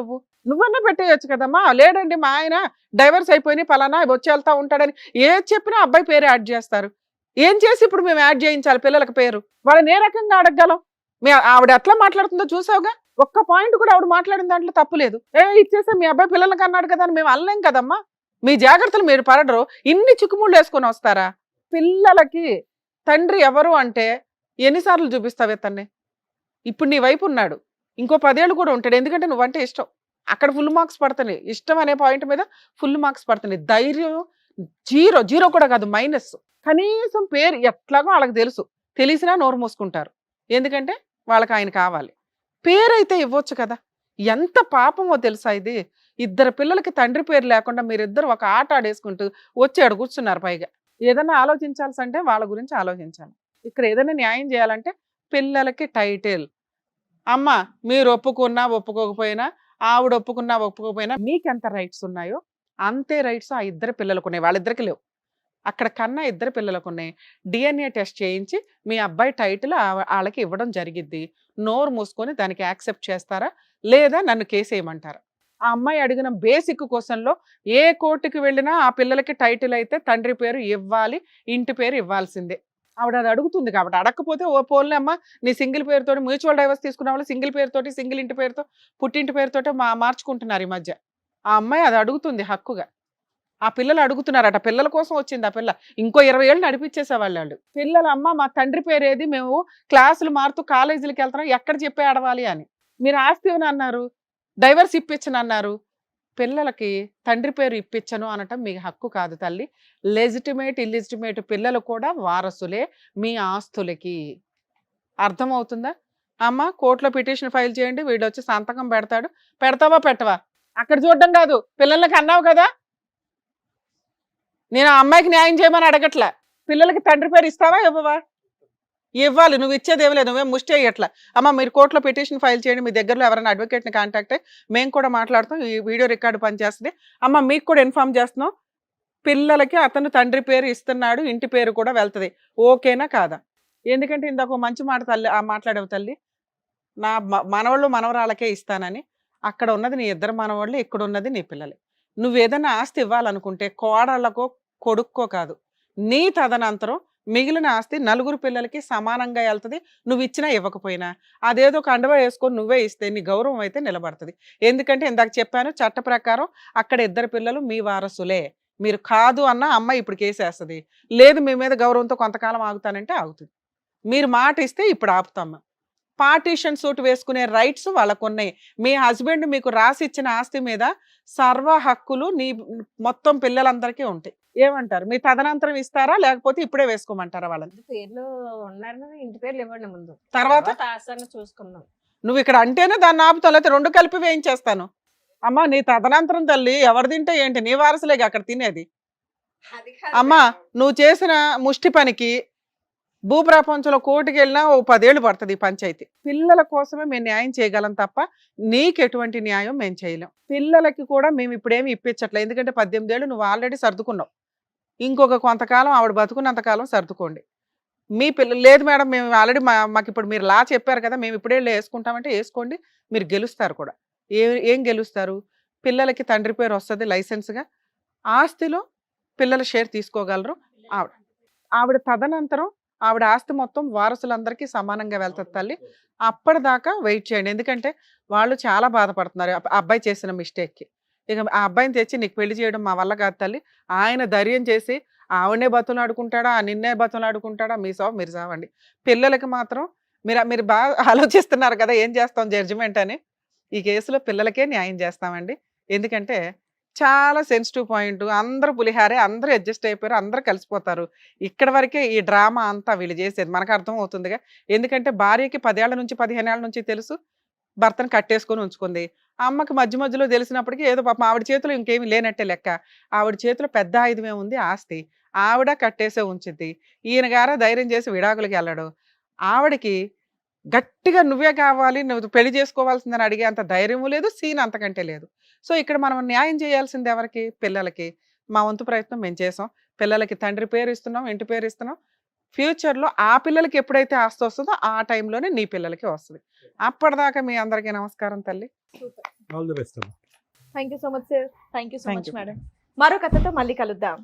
నువ్వన్నా పెట్టేయచ్చు కదమ్మా. లేడండి మా ఆయన డైవర్స్ అయిపోయినాయి, పలానా వచ్చి వెళ్తా ఉంటాడని ఏది చెప్పినా అబ్బాయి పేరు యాడ్ చేస్తారు. ఏం చేసి ఇప్పుడు మేము యాడ్ చేయించాలి పిల్లలకు పేరు? వాళ్ళని ఏ రకంగా అడగగలం? ఆవిడ ఎట్లా మాట్లాడుతుందో చూసావుగా. ఒక్క పాయింట్ కూడా ఆవిడ మాట్లాడిన దాంట్లో తప్పు లేదు. ఇచ్చేసా మీ అబ్బాయి పిల్లలకి అన్నాడు కదా అని మేము అనలేం కదమ్మా. మీ జాగ్రత్తలు మీరు పడరు. ఇన్ని చిక్కుముళ్ళు వేసుకొని వస్తారా? పిల్లలకి తండ్రి ఎవరు అంటే ఎన్నిసార్లు చూపిస్తావు ఇతన్ని? ఇప్పుడు నీ వైపు ఉన్నాడు, ఇంకో 10 ఏళ్ళు కూడా ఉంటాడు. ఎందుకంటే నువ్వంటే ఇష్టం. అక్కడ ఫుల్ మార్క్స్ పడుతున్నాయి. ఇష్టం అనే పాయింట్ మీద ఫుల్ మార్క్స్ పడుతున్నాయి. ధైర్యం 0 కూడా కాదు, మైనస్. కనీసం పేరు ఎట్లాగో వాళ్ళకి తెలుసు. తెలిసినా నోరు మూసుకుంటారు. ఎందుకంటే వాళ్ళకి ఆయన కావాలి. పేరైతే ఇవ్వచ్చు కదా. ఎంత పాపమో తెలుసా ఇది? 2 పిల్లలకి తండ్రి పేరు లేకుండా మీరిద్దరు ఒక ఆట ఆడేసుకుంటూ వచ్చాడు కూర్చున్నారు. పైగా ఏదైనా ఆలోచించాల్సి అంటే వాళ్ళ గురించి ఆలోచించాలి. ఇక్కడ ఏదైనా న్యాయం చేయాలంటే పిల్లలకి టైటిల్. అమ్మ మీరు ఒప్పుకున్నా ఒప్పుకోకపోయినా, ఆవిడ ఒప్పుకున్నా ఒప్పుకోకపోయినా మీకెంత రైట్స్ ఉన్నాయో అంతే రైట్స్ ఆ 2 పిల్లలకు ఉన్నాయి. వాళ్ళిద్దరికి లేవు. అక్కడ కన్నా 2 పిల్లలకు ఉన్నాయి. DNA టెస్ట్ చేయించి మీ అబ్బాయి టైటిల్ వాళ్ళకి ఇవ్వడం జరిగిద్ది. నోరు మూసుకొని దానికి యాక్సెప్ట్ చేస్తారా లేదా నన్ను కేసేయమంటారా? ఆ అమ్మాయి అడిగిన బేసిక్ క్వశ్చన్లో ఏ కోర్టుకి వెళ్ళినా ఆ పిల్లలకి టైటిల్ అయితే తండ్రి పేరు ఇవ్వాలి, ఇంటి పేరు ఇవ్వాల్సిందే. ఆవిడ అది అడుగుతుంది కాబట్టి. అడగకపోతే ఓ పోన్లే అమ్మ నీ సింగిల్ పేరుతోటి, మ్యూచువల్ డైవర్స్ తీసుకున్న వాళ్ళు సింగిల్ పేరుతోటి, సింగిల్ ఇంటి పేరుతో, పుట్టింటి పేరుతోటి మార్చుకుంటున్నారు ఈ మధ్య. ఆ అమ్మాయి అది అడుగుతుంది హక్కుగా. ఆ పిల్లలు అడుగుతున్నారట. పిల్లల కోసం వచ్చింది ఆ పిల్ల. ఇంకో 20 ఏళ్ళు నడిపించేసేవాళ్ళు వాళ్ళు. పిల్లలు అమ్మ మా తండ్రి పేరు ఏది, మేము క్లాసులు మారుతూ కాలేజీలకు వెళ్తున్నాం, ఎక్కడ చెప్పే ఆడవాలి అని. మీరు ఆస్తి ఏమని అన్నారు? డైవర్స్ ఇప్పించను అన్నారు. పిల్లలకి తండ్రి పేరు ఇప్పించను అనటం మీ హక్కు కాదు తల్లి. లెజిటిమేట్ ఇల్లిజిటిమేట్ పిల్లలు కూడా వారసులే మీ ఆస్తులకి. అర్థమవుతుందా? అమ్మ కోర్టులో పిటిషన్ ఫైల్ చేయండి, వీడు వచ్చి సంతకం పెడతాడు. పెడతావా పెట్టవా? అక్కడ చూడడం కాదు, పిల్లలకి అన్నావు కదా. నేను ఆ అమ్మాయికి న్యాయం చేయమని అడగట్లా. పిల్లలకి తండ్రి పేరు ఇస్తావా ఇవ్వవా? ఇవ్వాలి. నువ్వు ఇచ్చేది ఏమి లేదు, నువ్వేం ముష్టి అయ్యట్లా. అమ్మ మీరు కోర్టులో పిటిషన్ ఫైల్ చేయండి, మీ దగ్గరలో ఎవరైనా అడ్వకేట్ని కాంటాక్ట్ అయ్యి మేము కూడా మాట్లాడుతాం, ఈ వీడియో రికార్డు పనిచేస్తుంది. అమ్మ మీకు కూడా ఇన్ఫార్మ్ చేస్తున్నాం, పిల్లలకి అతను తండ్రి పేరు ఇస్తున్నాడు, ఇంటి పేరు కూడా వెళ్తుంది. ఓకేనా కాదా? ఎందుకంటే ఇందాక మంచి మాట తల్లి మాట్లాడేవు తల్లి, నా మనవాళ్ళు మనవరాలకే ఇస్తానని. అక్కడ ఉన్నది నీ ఇద్దరు మనవాళ్ళు, ఇక్కడ ఉన్నది నీ పిల్లలే. నువ్వేదైనా ఆస్తి ఇవ్వాలనుకుంటే కోడళ్ళకో కొడుక్కో కాదు, నీ తదనంతరం మిగిలిన ఆస్తి నలుగురు పిల్లలకి సమానంగా వెళ్తుంది. నువ్వు ఇచ్చినా ఇవ్వకపోయినా అదేదో కండవ వేసుకొని నువ్వే ఇస్తే నీ గౌరవం అయితే నిలబడుతుంది. ఎందుకంటే ఇందాక చెప్పాను, చట్ట ప్రకారం అక్కడ ఇద్దరు పిల్లలు మీ వారసులే. మీరు కాదు అన్న అమ్మాయి ఇప్పుడు కేసేస్తుంది. లేదు మీ మీద గౌరవంతో కొంతకాలం ఆగుతానంటే ఆగుతుంది. మీరు మాట ఇస్తే ఇప్పుడు ఆపుతామ్మా. పార్టీషన్ సూట్ వేసుకునే రైట్స్ వాళ్ళకు ఉన్నాయి. మీ హస్బెండ్ మీకు రాసి ఇచ్చిన ఆస్తి మీద సర్వ హక్కులు నీ మొత్తం పిల్లలందరికీ ఉంటాయి. ఏమంటారు? మీ తదనంతరం ఇస్తారా లేకపోతే ఇప్పుడే వేసుకోమంటారా వాళ్ళని? పేర్లు ఉన్నారు, ఇంటి పేర్లు ఇవ్వండి ముందు, తర్వాత ఆస్తిని చూసుకుందాం. నువ్వు ఇక్కడ అంటేనే దాన్ని ఆపుతావు, లేకపోతే రెండు కలిపి వేయించేస్తాను. అమ్మా నీ తదనంతరం తల్లి ఎవరు తింటే ఏంటి, నీ వారసులేగా అక్కడ తినేది. అమ్మా నువ్వు చేసిన ముష్టి పనికి భూప్రపంచంలో కోర్టుకి వెళ్ళినా ఓ 10 ఏళ్ళు పడుతుంది ఈ పంచాయతీ. పిల్లల కోసమే మేము న్యాయం చేయగలం తప్ప నీకు ఎటువంటి న్యాయం మేము చేయలేం. పిల్లలకి కూడా మేము ఇప్పుడేమి ఇప్పించట్లేదు, ఎందుకంటే 18 ఏళ్ళు నువ్వు ఆల్రెడీ సర్దుకున్నావు. ఇంకొక కొంతకాలం ఆవిడ బతుకున్నంతకాలం సర్దుకోండి. మీ పిల్లలు లేదు మేడం మేము ఆల్రెడీ మాకు ఇప్పుడు మీరు లా చెప్పారు కదా, మేము ఇప్పుడే వేసుకుంటామంటే వేసుకోండి, మీరు గెలుస్తారు కూడా. ఏం గెలుస్తారు? పిల్లలకి తండ్రి పేరు వస్తుంది లైసెన్స్గా, ఆస్తిలో పిల్లల షేర్ తీసుకోగలరు. ఆవిడ తదనంతరం ఆవిడ ఆస్తి మొత్తం వారసులందరికీ సమానంగా వెళ్తుంది తల్లి. అప్పటిదాకా వెయిట్ చేయండి, ఎందుకంటే వాళ్ళు చాలా బాధపడుతున్నారు అబ్బాయి చేసిన మిస్టేక్కి. ఇక ఆ అబ్బాయిని తెచ్చి నీకు పెళ్లి చేయడం మా వల్ల కాదు తల్లి. ఆయన ధైర్యం చేసి ఆవిడనే బతులాడుకుంటాడా, నిన్నే బతులాడుకుంటాడా, మీ సావు మీరు సావండి. పిల్లలకి మాత్రం మీరు బాగా ఆలోచిస్తున్నారు కదా ఏం చేస్తాం జడ్జిమెంట్ అని. ఈ కేసులో పిల్లలకే న్యాయం చేస్తామండి. ఎందుకంటే చాలా సెన్సిటివ్ పాయింట్. అందరూ పులిహారే, అందరూ అడ్జస్ట్ అయిపోయారు, అందరూ కలిసిపోతారు. ఇక్కడ వరకే ఈ డ్రామా అంతా వీళ్ళు చేసేది మనకు అర్థం అవుతుందిగా. ఎందుకంటే భార్యకి 10 ఏళ్ల నుంచి 15 ఏళ్ల నుంచి తెలుసు భర్తను కట్టేసుకొని ఉంచుకుంది. అమ్మకి మధ్య మధ్యలో తెలిసినప్పటికీ ఏదో పాపం ఆవిడ చేతిలో ఇంకేమి లేనట్టే లెక్క. ఆవిడ చేతిలో పెద్ద ఆయుధమే ఉంది ఆస్తి, ఆవిడ కట్టేసే ఉంచిద్ది. ఈయన గారా ధైర్యం చేసి విడాకులకి వెళ్ళడు. ఆవిడకి గట్టిగా నువ్వే కావాలి, నువ్వు పెళ్లి చేసుకోవాల్సిందని అడిగే అంత ధైర్యము లేదు, సీన్ అంతకంటే లేదు. సో ఇక్కడ మనం న్యాయం చేయాల్సింది ఎవరికి? పిల్లలకి. మా వంతు ప్రయత్నం మేము చేసాం. పిల్లలకి తండ్రి పేరు ఇస్తున్నాం, ఇంటి పేరు ఇస్తున్నాం. ఫ్యూచర్లో ఆ పిల్లలకి ఎప్పుడైతే ఆస్తి వస్తుందో ఆ టైంలోనే నీ పిల్లలకి వస్తుంది. అప్పటిదాకా మీ అందరికీ నమస్కారం తల్లి. All the best. Thank you so much sir. Thank you so Thank much you. Madam. మరో కథతో మళ్ళీ కలుద్దాం.